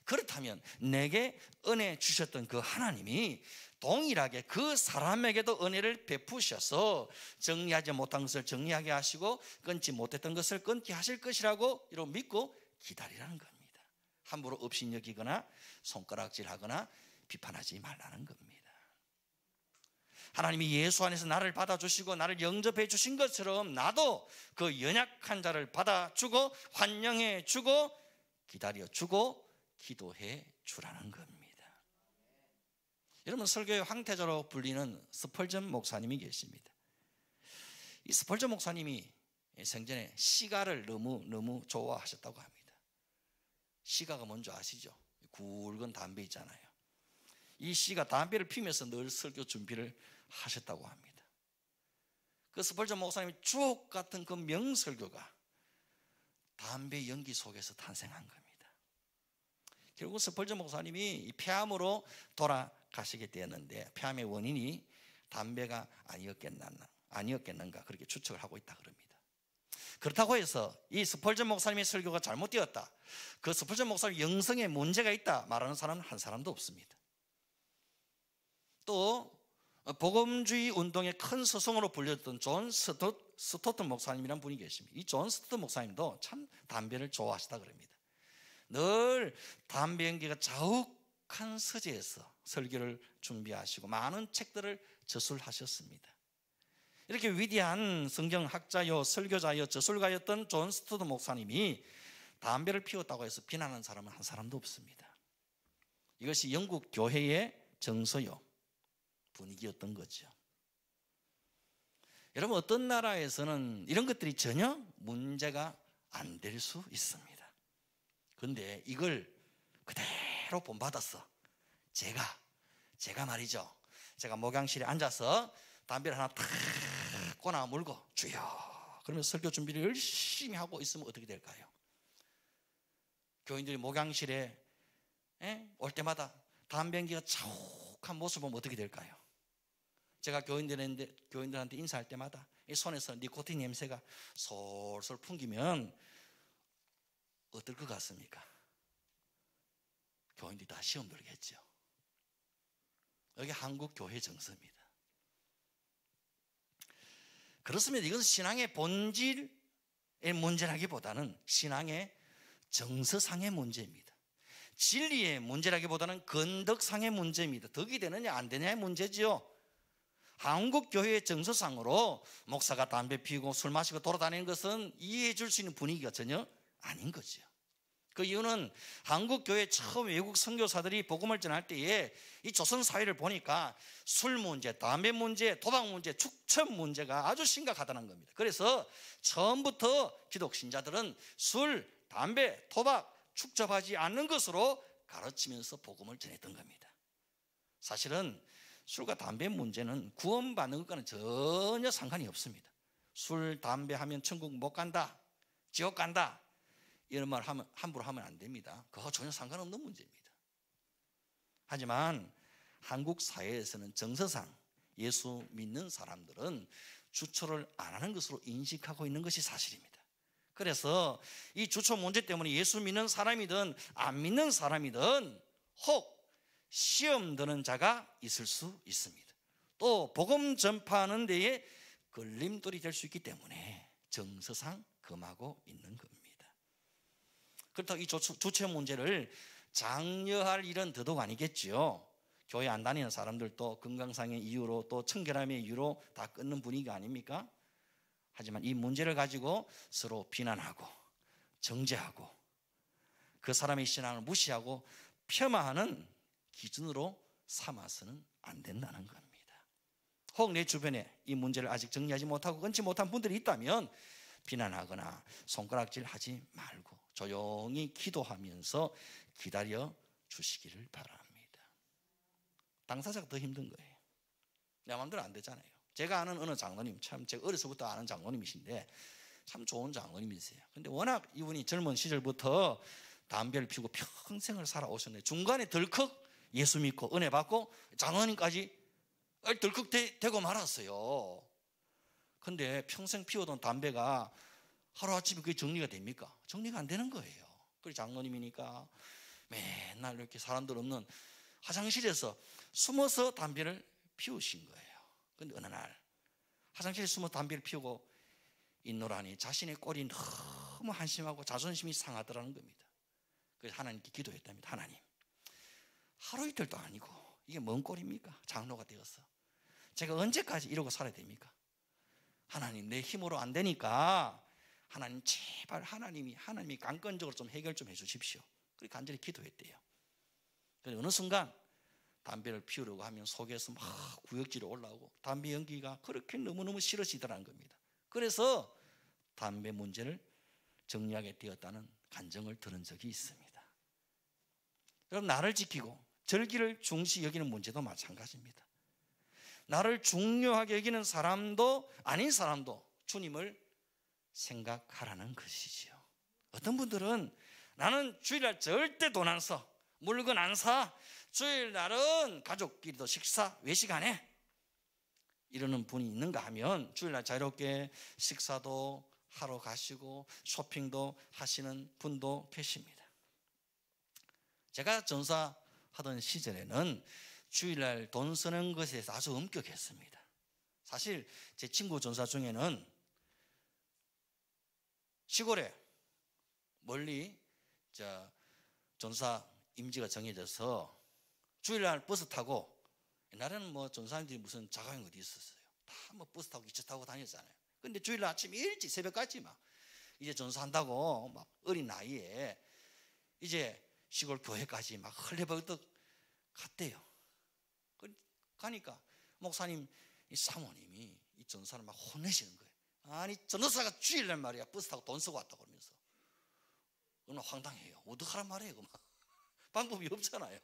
그렇다면 내게 은혜 주셨던 그 하나님이 동일하게 그 사람에게도 은혜를 베푸셔서 정리하지 못한 것을 정리하게 하시고 끊지 못했던 것을 끊게 하실 것이라고 이렇게 믿고 기다리라는 겁니다. 함부로 업신여기거나 손가락질하거나 비판하지 말라는 겁니다. 하나님이 예수 안에서 나를 받아주시고 나를 영접해 주신 것처럼 나도 그 연약한 자를 받아주고 환영해 주고 기다려 주고 기도해 주라는 겁니다. 여러분, 설교의 황태자로 불리는 스펄전 목사님이 계십니다. 이 스펄전 목사님이 생전에 시가를 너무 좋아하셨다고 합니다. 시가가 뭔지 아시죠? 굵은 담배 있잖아요. 이 시가 담배를 피우면서 늘 설교 준비를 하셨다고 합니다. 그 스펄전 목사님의 주옥 같은 그 명설교가 담배 연기 속에서 탄생한 겁니다. 결국 스펄전 목사님이 이 폐암으로 돌아가시게 되었는데, 폐암의 원인이 담배가 아니었겠는가 그렇게 추측을 하고 있다 그럽니다. 그렇다고 해서 이 스펄전 목사님의 설교가 잘못되었다, 그 스펄전 목사님 영성에 문제가 있다 말하는 사람은 한 사람도 없습니다. 또 복음주의 운동의 큰 스승으로 불렸던 존 스토튼 목사님이라는 분이 계십니다. 이 존 스토튼 목사님도 참 담배를 좋아하시다 그럽니다. 늘 담배 연기가 자욱한 서재에서 설교를 준비하시고 많은 책들을 저술하셨습니다. 이렇게 위대한 성경학자요 설교자요 저술가였던 존 스토튼 목사님이 담배를 피웠다고 해서 비난하는 사람은 한 사람도 없습니다. 이것이 영국 교회의 정서요 분위기였던 거죠. 여러분, 어떤 나라에서는 이런 것들이 전혀 문제가 안 될 수 있습니다. 그런데 이걸 그대로 본받아서 제가 말이죠, 제가 목양실에 앉아서 담배를 하나 탁 꼬나 물고 주여 그러면 설교 준비를 열심히 하고 있으면 어떻게 될까요? 교인들이 목양실에 올 때마다 담배 연기가 자욱한 모습을 보면 어떻게 될까요? 제가 교인들한테 인사할 때마다 이 손에서 니코틴 냄새가 솔솔 풍기면 어떨 것 같습니까? 교인들이 다 시험 들겠죠. 여기 한국 교회 정서입니다. 그렇습니다. 이것은 신앙의 본질의 문제라기보다는 신앙의 정서상의 문제입니다. 진리의 문제라기보다는 건덕상의 문제입니다. 덕이 되느냐 안 되느냐의 문제지요. 한국 교회의 정서상으로 목사가 담배 피우고 술 마시고 돌아다니는 것은 이해해 줄 수 있는 분위기가 전혀 아닌 거죠. 그 이유는 한국 교회 처음 외국 선교사들이 복음을 전할 때에 이 조선 사회를 보니까 술 문제, 담배 문제, 도박 문제, 축첩 문제가 아주 심각하다는 겁니다. 그래서 처음부터 기독 신자들은 술, 담배, 도박, 축첩하지 않는 것으로 가르치면서 복음을 전했던 겁니다. 사실은 술과 담배 문제는 구원받는 것과는 전혀 상관이 없습니다. 술, 담배 하면 천국 못 간다, 지옥 간다, 이런 말 함부로 하면 안 됩니다. 그거 전혀 상관없는 문제입니다. 하지만 한국 사회에서는 정서상 예수 믿는 사람들은 주초를 안 하는 것으로 인식하고 있는 것이 사실입니다. 그래서 이 주초 문제 때문에 예수 믿는 사람이든 안 믿는 사람이든 혹 시험 드는 자가 있을 수 있습니다. 또 복음 전파하는 데에 걸림돌이 될 수 있기 때문에 정서상 금하고 있는 겁니다. 그렇다고 이 주체 문제를 장려할 일은 더더욱 아니겠지요. 교회 안 다니는 사람들도 건강상의 이유로 또 청결함의 이유로 다 끊는 분위기가 아닙니까? 하지만 이 문제를 가지고 서로 비난하고 정죄하고 그 사람의 신앙을 무시하고 폄하하는 기준으로 삼아서는 안 된다는 겁니다. 혹 내 주변에 이 문제를 아직 정리하지 못하고 끊지 못한 분들이 있다면 비난하거나 손가락질하지 말고 조용히 기도하면서 기다려 주시기를 바랍니다. 당사자가 더 힘든 거예요. 내 마음대로 안 되잖아요. 제가 아는 어느 장로님, 참 제가 어려서부터 아는 장로님이신데 참 좋은 장로님이세요. 근데 워낙 이분이 젊은 시절부터 담배를 피우고 평생을 살아오셨는데 중간에 덜컥 예수 믿고 은혜 받고 장로님까지 덜컥 되고 말았어요. 근데 평생 피우던 담배가 하루아침에 그게 정리가 됩니까? 정리가 안 되는 거예요. 그리고 장로님이니까 맨날 이렇게 사람들 없는 화장실에서 숨어서 담배를 피우신 거예요. 근데 어느 날 화장실에 숨어서 담배를 피우고 있노라니 자신의 꼴이 너무 한심하고 자존심이 상하더라는 겁니다. 그래서 하나님께 기도했답니다. 하나님, 하루 이틀도 아니고 이게 뭔 꼴입니까? 장로가 되어서 제가 언제까지 이러고 살아야 됩니까? 하나님, 내 힘으로 안 되니까 하나님 제발 하나님이 강권적으로 좀 해결 좀 해주십시오. 그렇게 간절히 기도했대요. 그런데 어느 순간 담배를 피우려고 하면 속에서 막 구역질이 올라오고 담배 연기가 그렇게 너무너무 싫어지더라는 겁니다. 그래서 담배 문제를 정리하게 되었다는 간증을 들은 적이 있습니다. 여러분, 나를 지키고 절기를 중시 여기는 문제도 마찬가지입니다. 나를 중요하게 여기는 사람도 아닌 사람도 주님을 생각하라는 것이지요. 어떤 분들은 나는 주일날 절대 돈 안 써, 물건 안 사, 주일날은 가족끼리도 식사 외식 안 해, 이러는 분이 있는가 하면 주일날 자유롭게 식사도 하러 가시고 쇼핑도 하시는 분도 계십니다. 제가 전사하던 시절에는 주일날 돈 쓰는 것에 대해서 아주 엄격했습니다. 사실 제 친구 전사 중에는 시골에 멀리 전사 임지가 정해져서 주일날 버스 타고, 옛날에는 뭐 전사님들이 무슨 자가용 어디 있었어요. 다 뭐 버스 타고 기차 타고 다녔잖아요. 근데 주일날 아침 일찍 새벽까지 막 이제 전사한다고 막 어린 나이에 이제 시골 교회까지 막 헐레벌떡 갔대요. 가니까 목사님 이 사모님이 이 전사를 막 혼내시는 거예요. 아니 전도사가 주일날 말이야 버스 타고 돈 쓰고 왔다고 그러면서 얼마나 황당해요. 어떡하란 말이에요. 막 방법이 없잖아요.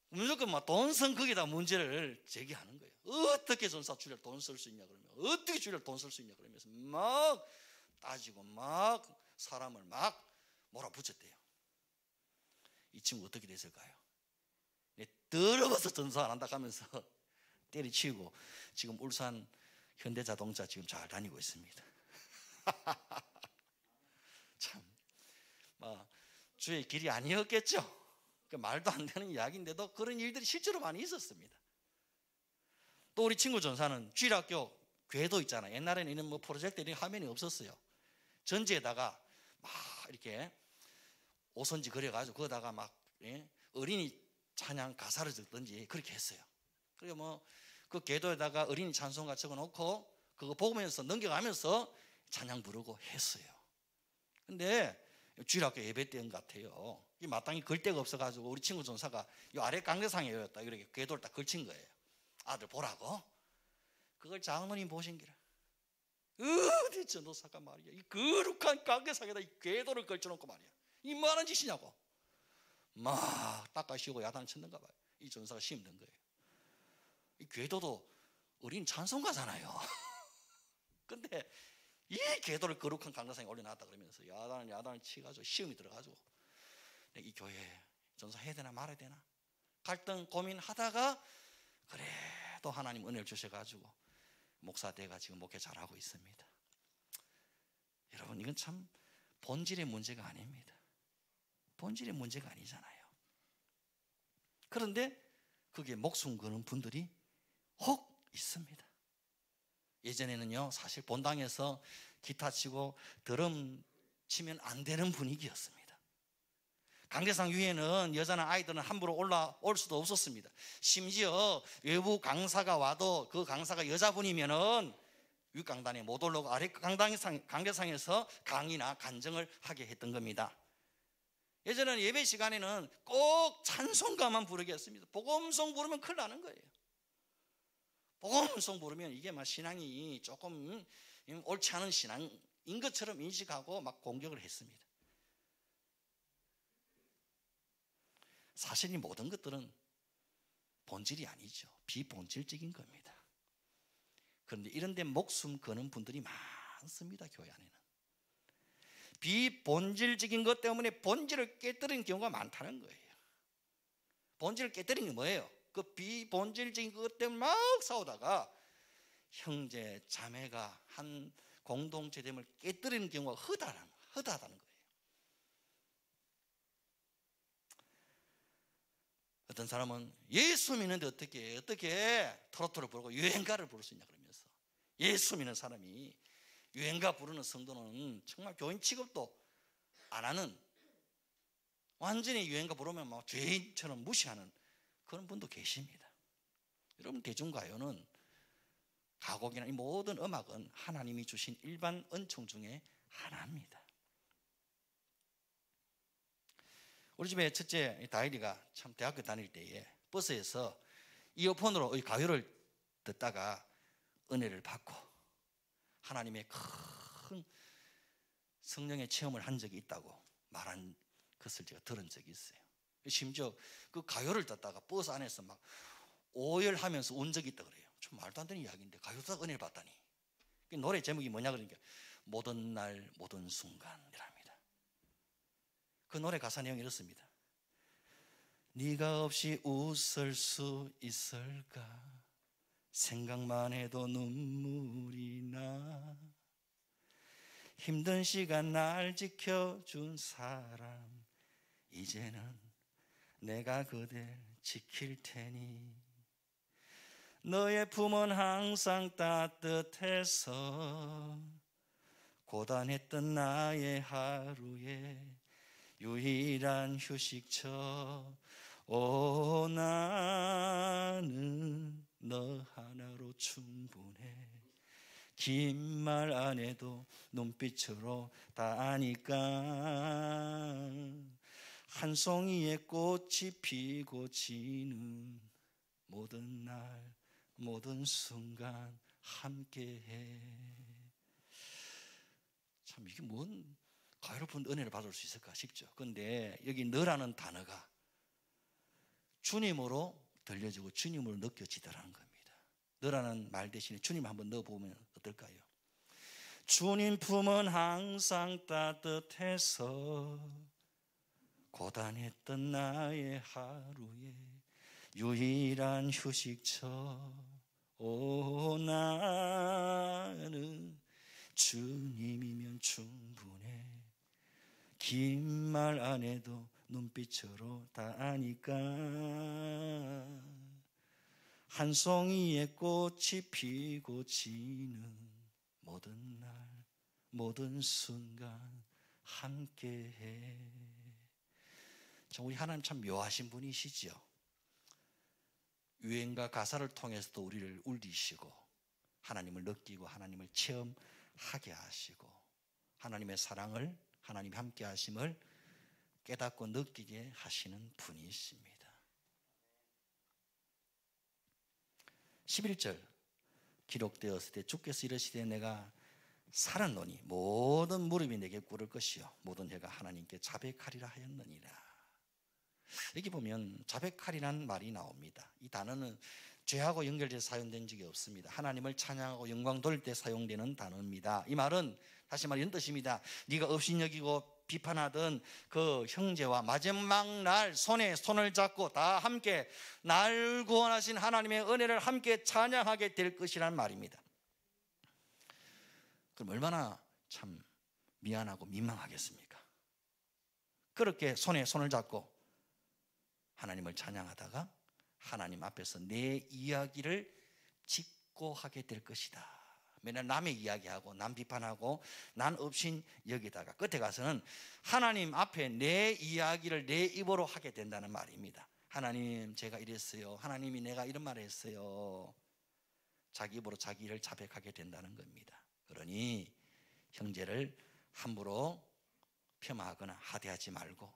무조건 막 돈 쓴 거기다 문제를 제기하는 거예요. 어떻게 전사 주일날 돈 쓸 수 있냐 그러면, 어떻게 주일날 돈 쓸 수 있냐 그러면서 막 따지고 막 사람을 막 몰아붙였대요. 이 친구 어떻게 됐을까요? 더러워서 전사 안 한다 하면서 때리치우고 지금 울산 현대자동차 지금 잘 다니고 있습니다. 참 주의 길이 아니었겠죠. 말도 안 되는 이야기인데도 그런 일들이 실제로 많이 있었습니다. 또 우리 친구 전사는 주일학교 궤도 있잖아요. 옛날에는 이런 뭐 프로젝트 이런 화면이 없었어요. 전지에다가 막 이렇게 오선지 그려가지고 거기다가 막 어린이 찬양 가사를 적든지 그렇게 했어요. 그리고 뭐 그 궤도에다가 어린이 찬송가 적어놓고 그거 보면서 넘겨가면서 찬양 부르고 했어요. 근데 주일학교 예배 때인 것 같아요. 이 마땅히 걸 데가 없어가지고 우리 친구 전사가 이 아래 강대상에 딱 이렇게 궤도를 딱 걸친 거예요. 아들 보라고. 그걸 장로님 보신 기라. 어디 전도사가 말이야 이 거룩한 강대상에다 이 궤도를 걸쳐놓고 말이야 이 뭐하는 짓이냐고 막 닦아씌우고 야단 쳤는가 봐요. 이 전사가 힘든 거예요. 이 궤도도 어린 찬송가잖아요. 근데 이 궤도를 거룩한 강대상에 올려놨다 그러면서 야단을 치가지고 시험이 들어가지고 이 교회 전사해야 되나 말아야 되나 갈등 고민하다가 그래도 하나님 은혜를 주셔가지고 목사 돼가 지금 목회 잘하고 있습니다. 여러분 이건 참 본질의 문제가 아닙니다. 본질의 문제가 아니잖아요. 그런데 그게 목숨 거는 분들이 혹 있습니다. 예전에는요 사실 본당에서 기타 치고 드럼 치면 안 되는 분위기였습니다. 강대상 위에는 여자나 아이들은 함부로 올라올 수도 없었습니다. 심지어 외부 강사가 와도 그 강사가 여자분이면은 윗강단에 못 올라오고 아래 강대상에서 강의나 간증을 하게 했던 겁니다. 예전에는 예배 시간에는 꼭 찬송가만 부르게 했습니다. 복음송 부르면 큰일 나는 거예요. 복음송 부르면 이게 막 신앙이 조금 옳지 않은 신앙인 것처럼 인식하고 막 공격을 했습니다. 사실 이 모든 것들은 본질이 아니죠. 비본질적인 겁니다. 그런데 이런 데 목숨 거는 분들이 많습니다. 교회 안에는 비본질적인 것 때문에 본질을 깨뜨리는 경우가 많다는 거예요. 본질을 깨뜨리는 게 뭐예요? 그 비본질적인 것 때문에 막 싸우다가 형제 자매가 한 공동체됨을 깨뜨리는 경우가 허다하다는 거예요. 어떤 사람은 예수 믿는데 어떻게 트로트를 부르고 유행가를 부를 수 있냐 그러면서 예수 믿는 사람이 유행가 부르는 성도는 정말 교인 취급도 안 하는 완전히 유행가 부르면 막 죄인처럼 무시하는 그런 분도 계십니다. 여러분 대중가요는 가곡이나 이 모든 음악은 하나님이 주신 일반 은총 중에 하나입니다. 우리 집에 첫째 다일이가 참 대학교 다닐 때에 버스에서 이어폰으로 가요를 듣다가 은혜를 받고 하나님의 큰 성령의 체험을 한 적이 있다고 말한 것을 제가 들은 적이 있어요. 심지어 그 가요를 듣다가 버스 안에서 막 오열하면서 운 적이 있다 그래요. 좀 말도 안 되는 이야기인데 가요사 은혜를 받다니. 노래 제목이 뭐냐 그러니까 모든 날 모든 순간이랍니다. 그 노래 가사 내용이 이렇습니다. 네가 없이 웃을 수 있을까 생각만 해도 눈물이 나. 힘든 시간 날 지켜준 사람 이제는 내가 그댈 지킬 테니. 너의 품은 항상 따뜻해서 고단했던 나의 하루에 유일한 휴식처. 오 나는 너 하나로 충분해. 긴 말 안 해도 눈빛으로 다 아니까. 한 송이의 꽃이 피고 지는 모든 날 모든 순간 함께해. 참 이게 뭔 가요로운 은혜를 받을 수 있을까 싶죠. 그런데 여기 너라는 단어가 주님으로 들려지고 주님으로 느껴지더라는 겁니다. 너라는 말 대신에 주님 한번 넣어보면 어떨까요? 주님 품은 항상 따뜻해서 고단했던 나의 하루에 유일한 휴식처. 오 나는 주님이면 충분해. 긴 말 안 해도 눈빛으로 다 아니까. 한 송이의 꽃이 피고 지는 모든 날 모든 순간 함께해. 참 우리 하나님 참 묘하신 분이시죠. 유행과 가사를 통해서도 우리를 울리시고 하나님을 느끼고 하나님을 체험하게 하시고 하나님의 사랑을 하나님이 함께 하심을 깨닫고 느끼게 하시는 분이십니다. 11절 기록되었을 때 주께서 이르시되 내가 살았노니 모든 무릎이 내게 꿇을 것이요 모든 혀가 하나님께 자백하리라 하였느니라. 여기 보면 자백하리라는 말이 나옵니다. 이 단어는 죄하고 연결돼서 사용된 적이 없습니다. 하나님을 찬양하고 영광 돌릴 때 사용되는 단어입니다. 이 말은 다시 말해 이런 뜻입니다. 네가 업신여기고 비판하던 그 형제와 마지막 날 손에 손을 잡고 다 함께 날 구원하신 하나님의 은혜를 함께 찬양하게 될 것이라는 말입니다. 그럼 얼마나 참 미안하고 민망하겠습니까? 그렇게 손에 손을 잡고 하나님을 찬양하다가 하나님 앞에서 내 이야기를 짓고 하게 될 것이다. 맨날 남의 이야기하고 남 비판하고 난 없인 여기다가 끝에 가서는 하나님 앞에 내 이야기를 내 입으로 하게 된다는 말입니다. 하나님 제가 이랬어요. 하나님이 내가 이런 말을 했어요. 자기 입으로 자기 일을 자백하게 된다는 겁니다. 그러니 형제를 함부로 폄하하거나 하대하지 말고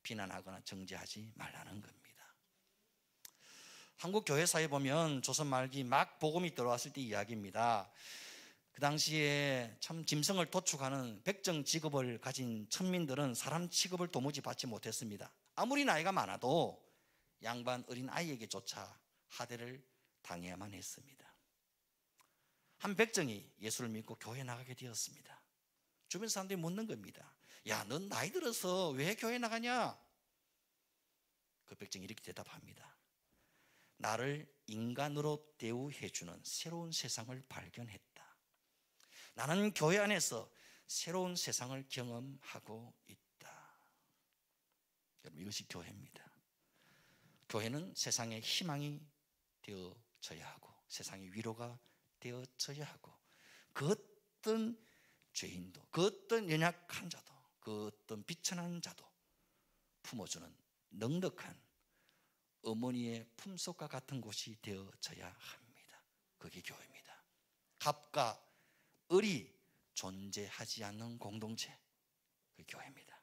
비난하거나 정죄하지 말라는 겁니다. 한국 교회사에 보면 조선 말기 막 복음이 들어왔을 때 이야기입니다. 그 당시에 참 짐승을 도축하는 백정 직업을 가진 천민들은 사람 취급을 도무지 받지 못했습니다. 아무리 나이가 많아도 양반 어린 아이에게조차 하대를 당해야만 했습니다. 한 백정이 예수를 믿고 교회에 나가게 되었습니다. 주변 사람들이 묻는 겁니다. 야, 넌 나이 들어서 왜 교회 나가냐? 그 백정이 이렇게 대답합니다. 나를 인간으로 대우해주는 새로운 세상을 발견했다. 나는 교회 안에서 새로운 세상을 경험하고 있다. 여러분, 이것이 교회입니다. 교회는 세상의 희망이 되어져야 하고 세상의 위로가 되어져야 하고 그 어떤 죄인도 그 어떤 연약한 자도 그 어떤 비천한 자도 품어주는 넉넉한 어머니의 품속과 같은 곳이 되어져야 합니다. 그게 교회입니다. 갑과 을이 존재하지 않는 공동체, 그게 교회입니다.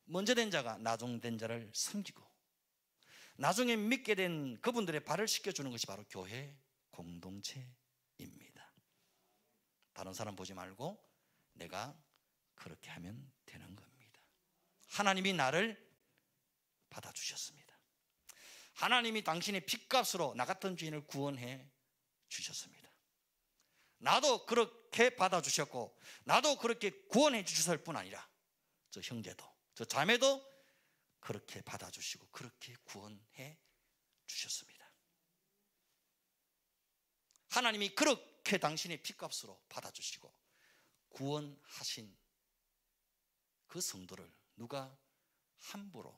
먼저 된 자가 나중된 자를 섬기고 나중에 믿게 된 그분들의 발을 씻겨주는 것이 바로 교회 공동체입니다. 다른 사람 보지 말고 내가 그렇게 하면 되는 겁니다. 하나님이 나를 받아주셨습니다. 하나님이 당신의 핏값으로 나 같은 죄인을 구원해 주셨습니다. 나도 그렇게 받아주셨고 나도 그렇게 구원해 주셨을 뿐 아니라 저 형제도 저 자매도 그렇게 받아주시고 그렇게 구원해 주셨습니다. 하나님이 그렇게 당신의 핏값으로 받아주시고 구원하신 그 성도를 누가 함부로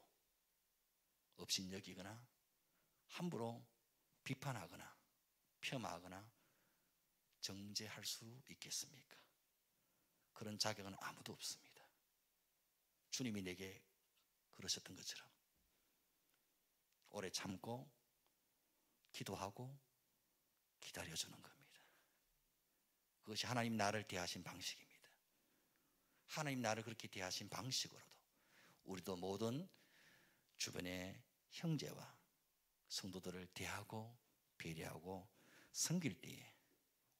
업신여기거나 함부로 비판하거나 폄하하거나 정죄할 수 있겠습니까? 그런 자격은 아무도 없습니다. 주님이 내게 그러셨던 것처럼 오래 참고 기도하고 기다려주는 겁니다. 그것이 하나님 나를 대하신 방식입니다. 하나님 나를 그렇게 대하신 방식으로도 우리도 모든 주변의 형제와 성도들을 대하고 배려하고 섬길 때에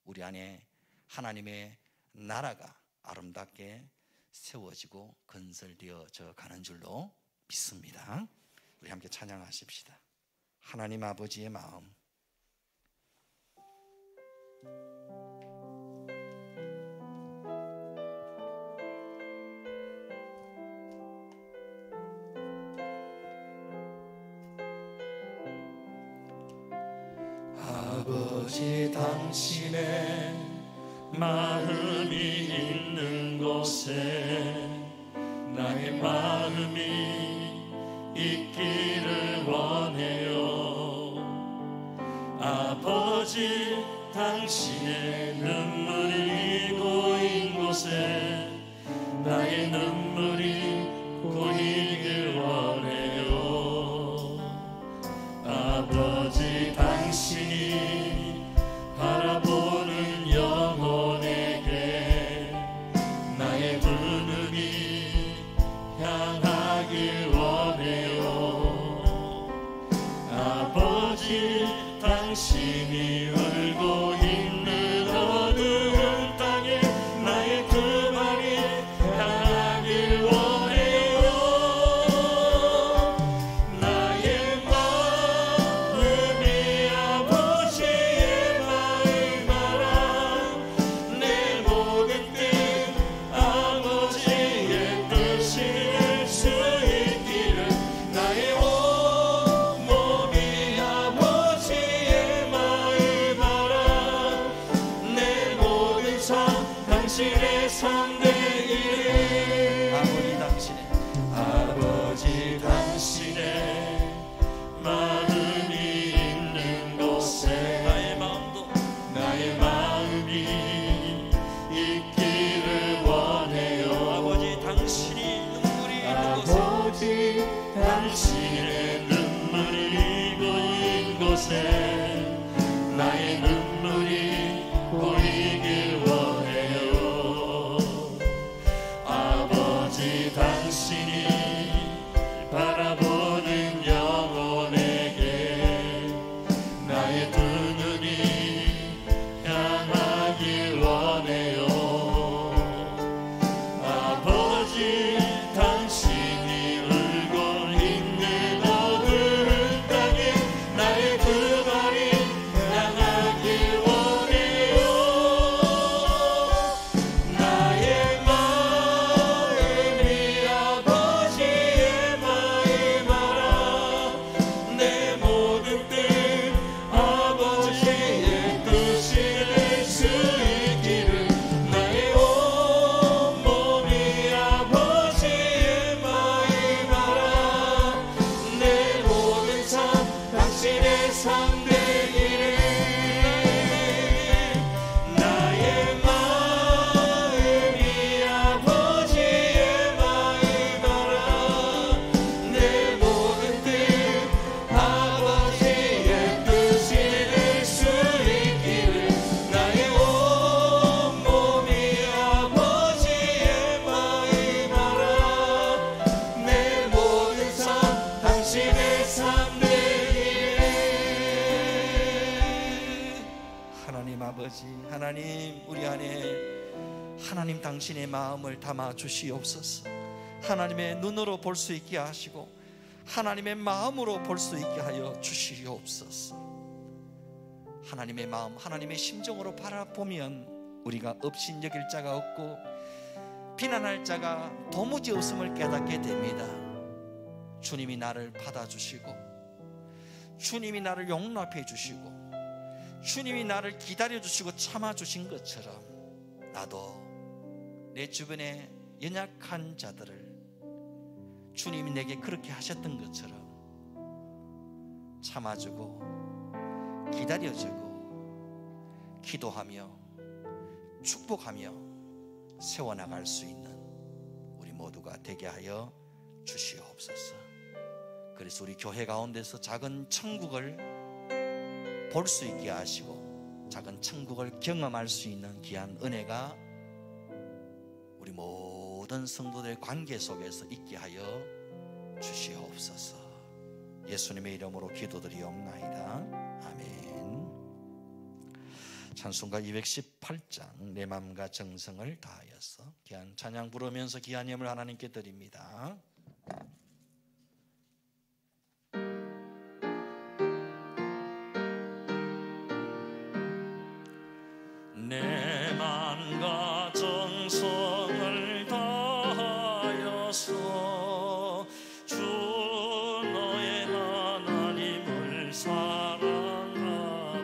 우리 안에 하나님의 나라가 아름답게 세워지고 건설되어져 가는 줄로 믿습니다. 우리 함께 찬양하십시다. 하나님 아버지의 마음, 아버지 당신의 마음이 있는 곳에 나의 마음이 있기를 원해요. 아버지 당신의 눈물이 고인 곳에 나의 눈물이 고이길 원해요. 아버지 당신이 바라보는 영혼에게 나의 두 눈이 향하길 원해요. 아버지 당신이 울고 있는 어두운 땅에 나의 두 발이 향하길 원해요. 나의 마음이 아버지의 마음 알아. 내 모든 뜻 아버지의 뜻이 될 수 있기를 나의 온 몸이 아버지의 마음 알아. 내 모든 삶 당신의 삶 되기를. 아버지 당신의 마음이 있는 곳에 나의 마음이 있기를 원해요. 아버지 당신이 눈물이 있는 곳에 아버지 당신의 눈물이 고인 곳에 나의 눈물이 고이길 원해요. 아버지 당신이 바라보는 영혼에게 나의 두 눈이 향하길 원해요. 아버지 당신이 울고 있는 어두운 땅에 나의 두 발이 향하길 원해요. 나의 마음이 아버지의 마음 알아. 내 모든 뜻 아버지의 뜻이 될 수 있기를 나의 온 몸이 아버지의 마음 알아. 내 모든 삶 당신의 삶 되기를. 나의 마음이 아버지의 마음 알아. 내 모든 뜻 아버지의 뜻이 될 수 있기를 나의 온 몸이 아버지의 마음 알아. 내 모든 삶 당신의 삶 되기를. 하나님 아버지, 하나님 우리 안에 하나님 당신의 마음을 담아 주시옵소서. 하나님의 눈으로 볼 수 있게 하시고 하나님의 마음으로 볼 수 있게 하여 주시옵소서. 하나님의 마음, 하나님의 심정으로 바라보면 우리가 업신여길 자가 없고 비난할 자가 도무지 없음을 깨닫게 됩니다. 주님이 나를 받아주시고, 주님이 나를 용납해 주시고, 주님이 나를 기다려주시고 참아주신 것처럼 나도 내 주변에 연약한 자들을 주님이 내게 그렇게 하셨던 것처럼 참아주고 기다려주고 기도하며 축복하며 세워나갈 수 있는 우리 모두가 되게 하여 주시옵소서. 그래서 우리 교회 가운데서 작은 천국을 볼 수 있게 하시고 작은 천국을 경험할 수 있는 귀한 은혜가 우리 모든 성도들의 관계 속에서 있게 하여 주시옵소서. 예수님의 이름으로 기도드리옵나이다. 아멘. 찬송가 218장 내 마음과 정성을 다하여서 귀한 찬양 부르면서 귀한 예물 하나님께 드립니다. 내 마음과 정성을 다하여서 주 너의 하나님을 사랑하라.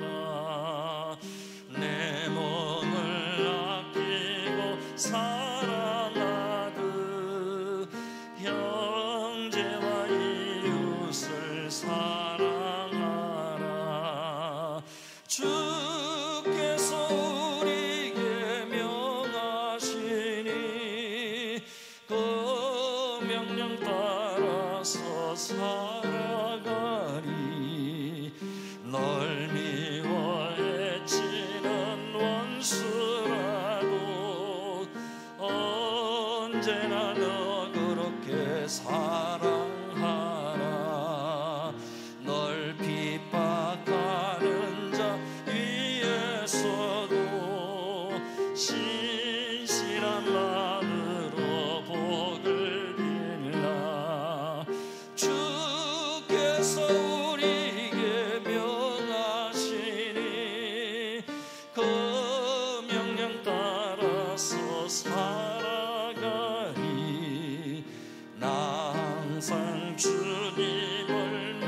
내 몸을 아끼고 사랑하듯 형제와 이웃을 사랑하라. 주께서 우리에게 명하시니 그 명령 따라서 살아가리. 널 미워 해치는 원수라도 언제나 너 그렇게 사랑하라. 널 핍박하는 자 위에서도 신실한 마음으로 복을 빌라. 주께서 우리에게 명하시니 그 명령 따라서 살아가리. 나 항상 주님을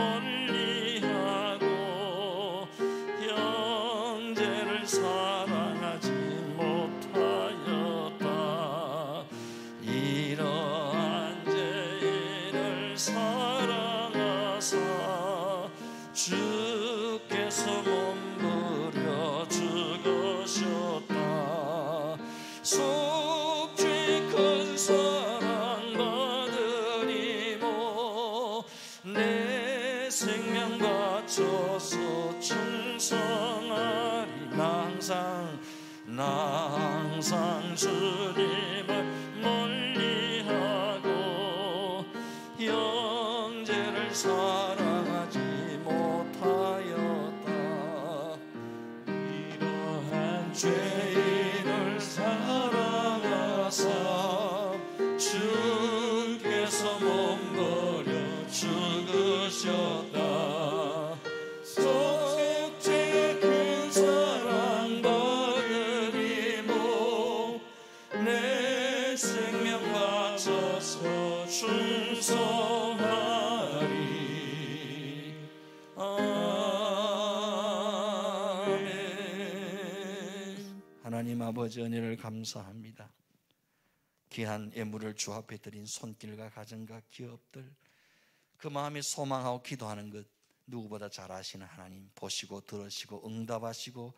멀리하고 형제를 사랑하지 못하였다. 이러한 죄인을 사랑하사 주께서 몸부려 죽으셨다. 속죄 큰 사랑 받으리모 내 생명 바쳐서 충성하리. 나 항상 주님을 멀리하고 형제를 사랑하지 못하였다. 이러한 죄인을 사랑하사 주께서 몸버려 죽으셨다. 속죄 큰 사랑 받으리모 내 생명 바쳐서 충성하리. 아멘. 하나님 아버지 은혜를 감사합니다. 귀한 예물을 주 앞에 드린 손길과 가정과 기업들, 그 마음에 소망하고 기도하는 것 누구보다 잘 아시는 하나님, 보시고 들으시고 응답하시고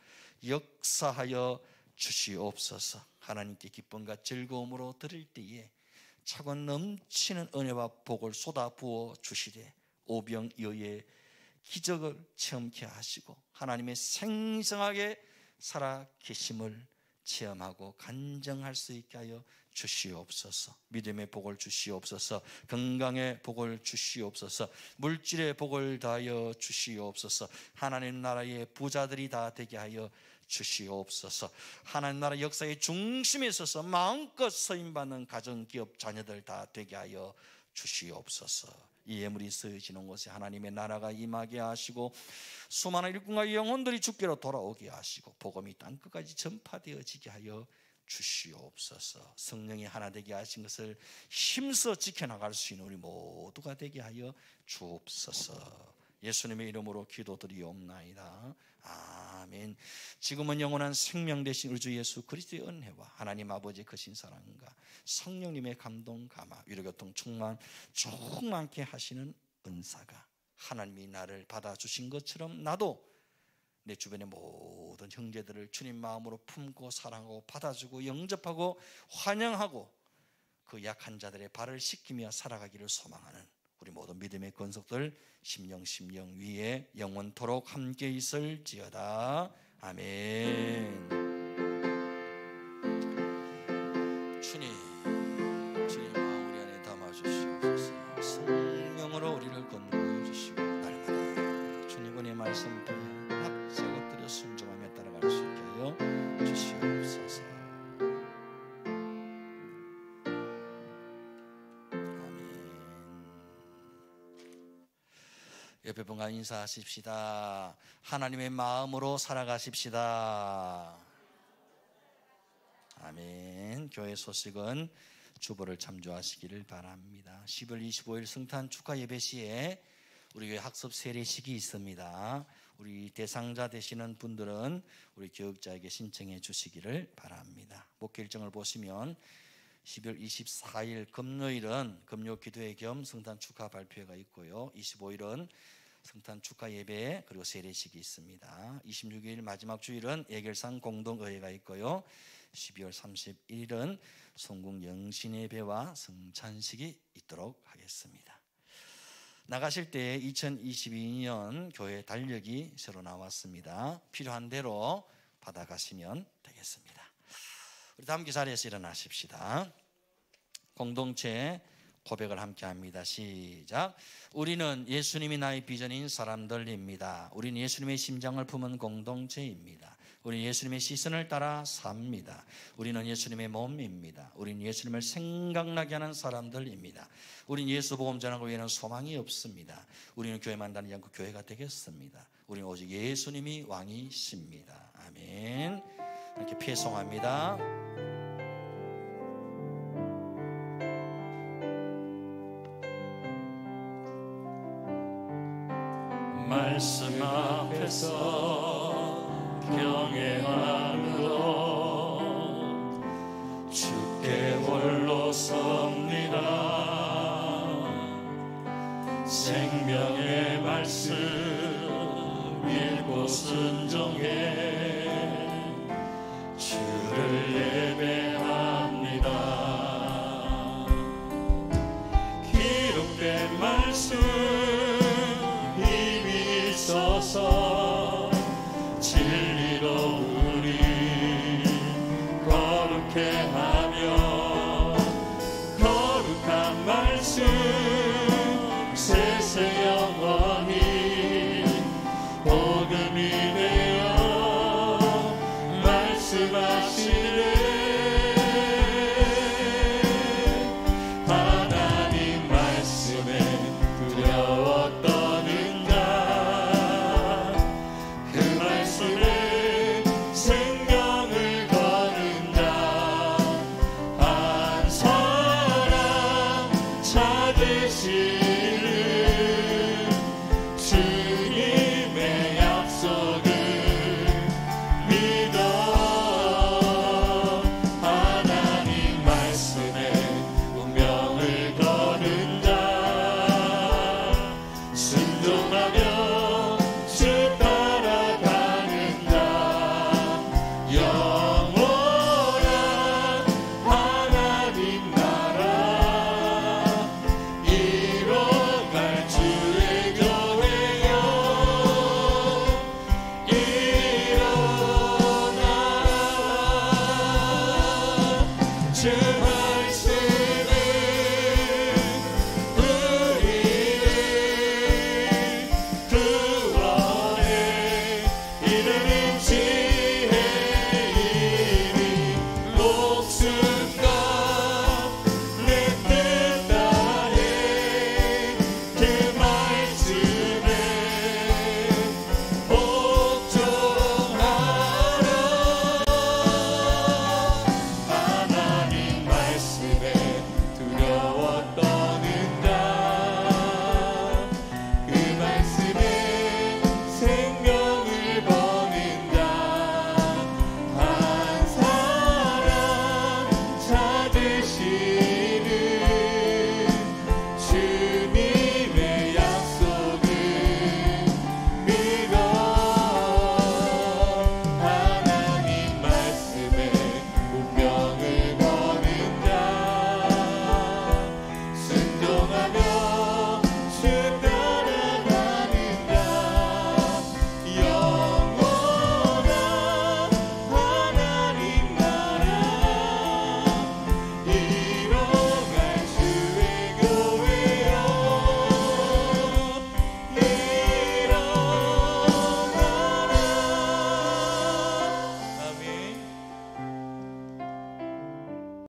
역사하여 주시옵소서. 하나님께 기쁨과 즐거움으로 드릴 때에 차고 넘치는 은혜와 복을 쏟아부어 주시되 오병이어의 기적을 체험케 하시고 하나님의 생생하게 살아 계심을 체험하고 간증할 수 있게 하여 주시옵소서. 믿음의 복을 주시옵소서. 건강의 복을 주시옵소서. 물질의 복을 다하여 주시옵소서. 하나님 나라의 부자들이 다 되게 하여 주시옵소서. 하나님 나라 역사의 중심에 서서 마음껏 쓰임받는 가정기업 자녀들 다 되게 하여 주시옵소서. 이 예물이 쓰여지는 곳에 하나님의 나라가 임하게 하시고 수많은 일꾼과 영혼들이 주께로 돌아오게 하시고 복음이 땅끝까지 전파되어지게 하여 주시옵소서. 성령이 하나 되게 하신 것을 힘써 지켜나갈 수 있는 우리 모두가 되게 하여 주옵소서. 예수님의 이름으로 기도드리옵나이다. 아멘. 지금은 영원한 생명 되신 우리 주 예수 그리스도의 은혜와 하나님 아버지의 크신 사랑과 성령님의 감동 감화 위로교통 충만 충만케 하시는 은사가 하나님이 나를 받아주신 것처럼 나도 내 주변의 모든 형제들을 주님 마음으로 품고 사랑하고 받아주고 영접하고 환영하고 그 약한 자들의 발을 씻기며 살아가기를 소망하는 우리 모든 믿음의 권속들 심령 위에 영원토록 함께 있을지어다. 아멘. 주님 마음 우리 안에 담아주시옵소서. 성령으로 우리를 건도해 주시고 날마다 주님 은혜의 말씀 통해 합작 엎드려 순종하며 따라갈 수 있게 하여 주시옵소서. 옆에 분과 인사하십시다. 하나님의 마음으로 살아가십시다. 아멘. 교회 소식은 주보를 참조하시기를 바랍니다. 10월 25일 성탄 축하 예배 시에 우리 교회 학습 세례식이 있습니다. 우리 대상자 되시는 분들은 우리 교육자에게 신청해 주시기를 바랍니다. 목회 일정을 보시면 12월 24일 금요일은 금요 기도회 겸 성탄 축하 발표회가 있고요. 25일은 성탄 축하 예배 그리고 세례식이 있습니다. 26일 마지막 주일은 예결산 공동의회가 있고요. 12월 31일은 성궁 영신예배와 성찬식이 있도록 하겠습니다. 나가실 때 2022년 교회 달력이 새로 나왔습니다. 필요한 대로 받아가시면 되겠습니다. 우리 다음 자리에서 일어나십시다. 공동체 고백을 함께 합니다. 시작. 우리는 예수님이 나의 비전인 사람들입니다. 우리는 예수님의 심장을 품은 공동체입니다. 우리는 예수님의 시선을 따라 삽니다. 우리는 예수님의 몸입니다. 우리는 예수님을 생각나게 하는 사람들입니다. 우리는 예수 복음 전하고 외에는 소망이 없습니다. 우리는 교회만 다니지 않고 교회가 되겠습니다. 우리는 오직 예수님이 왕이십니다. 아멘. 이렇게 패송합니다. 말씀 앞에서 경외함으로 주께 홀로 섭니다. 생명의 말씀 읽고 순종해 주를 예배합니다. 기록된 말씀 힘이 있어서 진리로 우리 거룩해 하며 거룩한 말씀 세세 영원히 복음이 되어 말씀하시네. 하나님 말씀에 두려워 떠는 자, 그 말씀에 생명을 거는 자, 한 사람 찾으시는 주님의 약속을 믿어. 하나님 말씀에 운명을 거는 자, 순종하며 주 따라가는 자, 영원한 하나님 나라 이루어지리라. 계시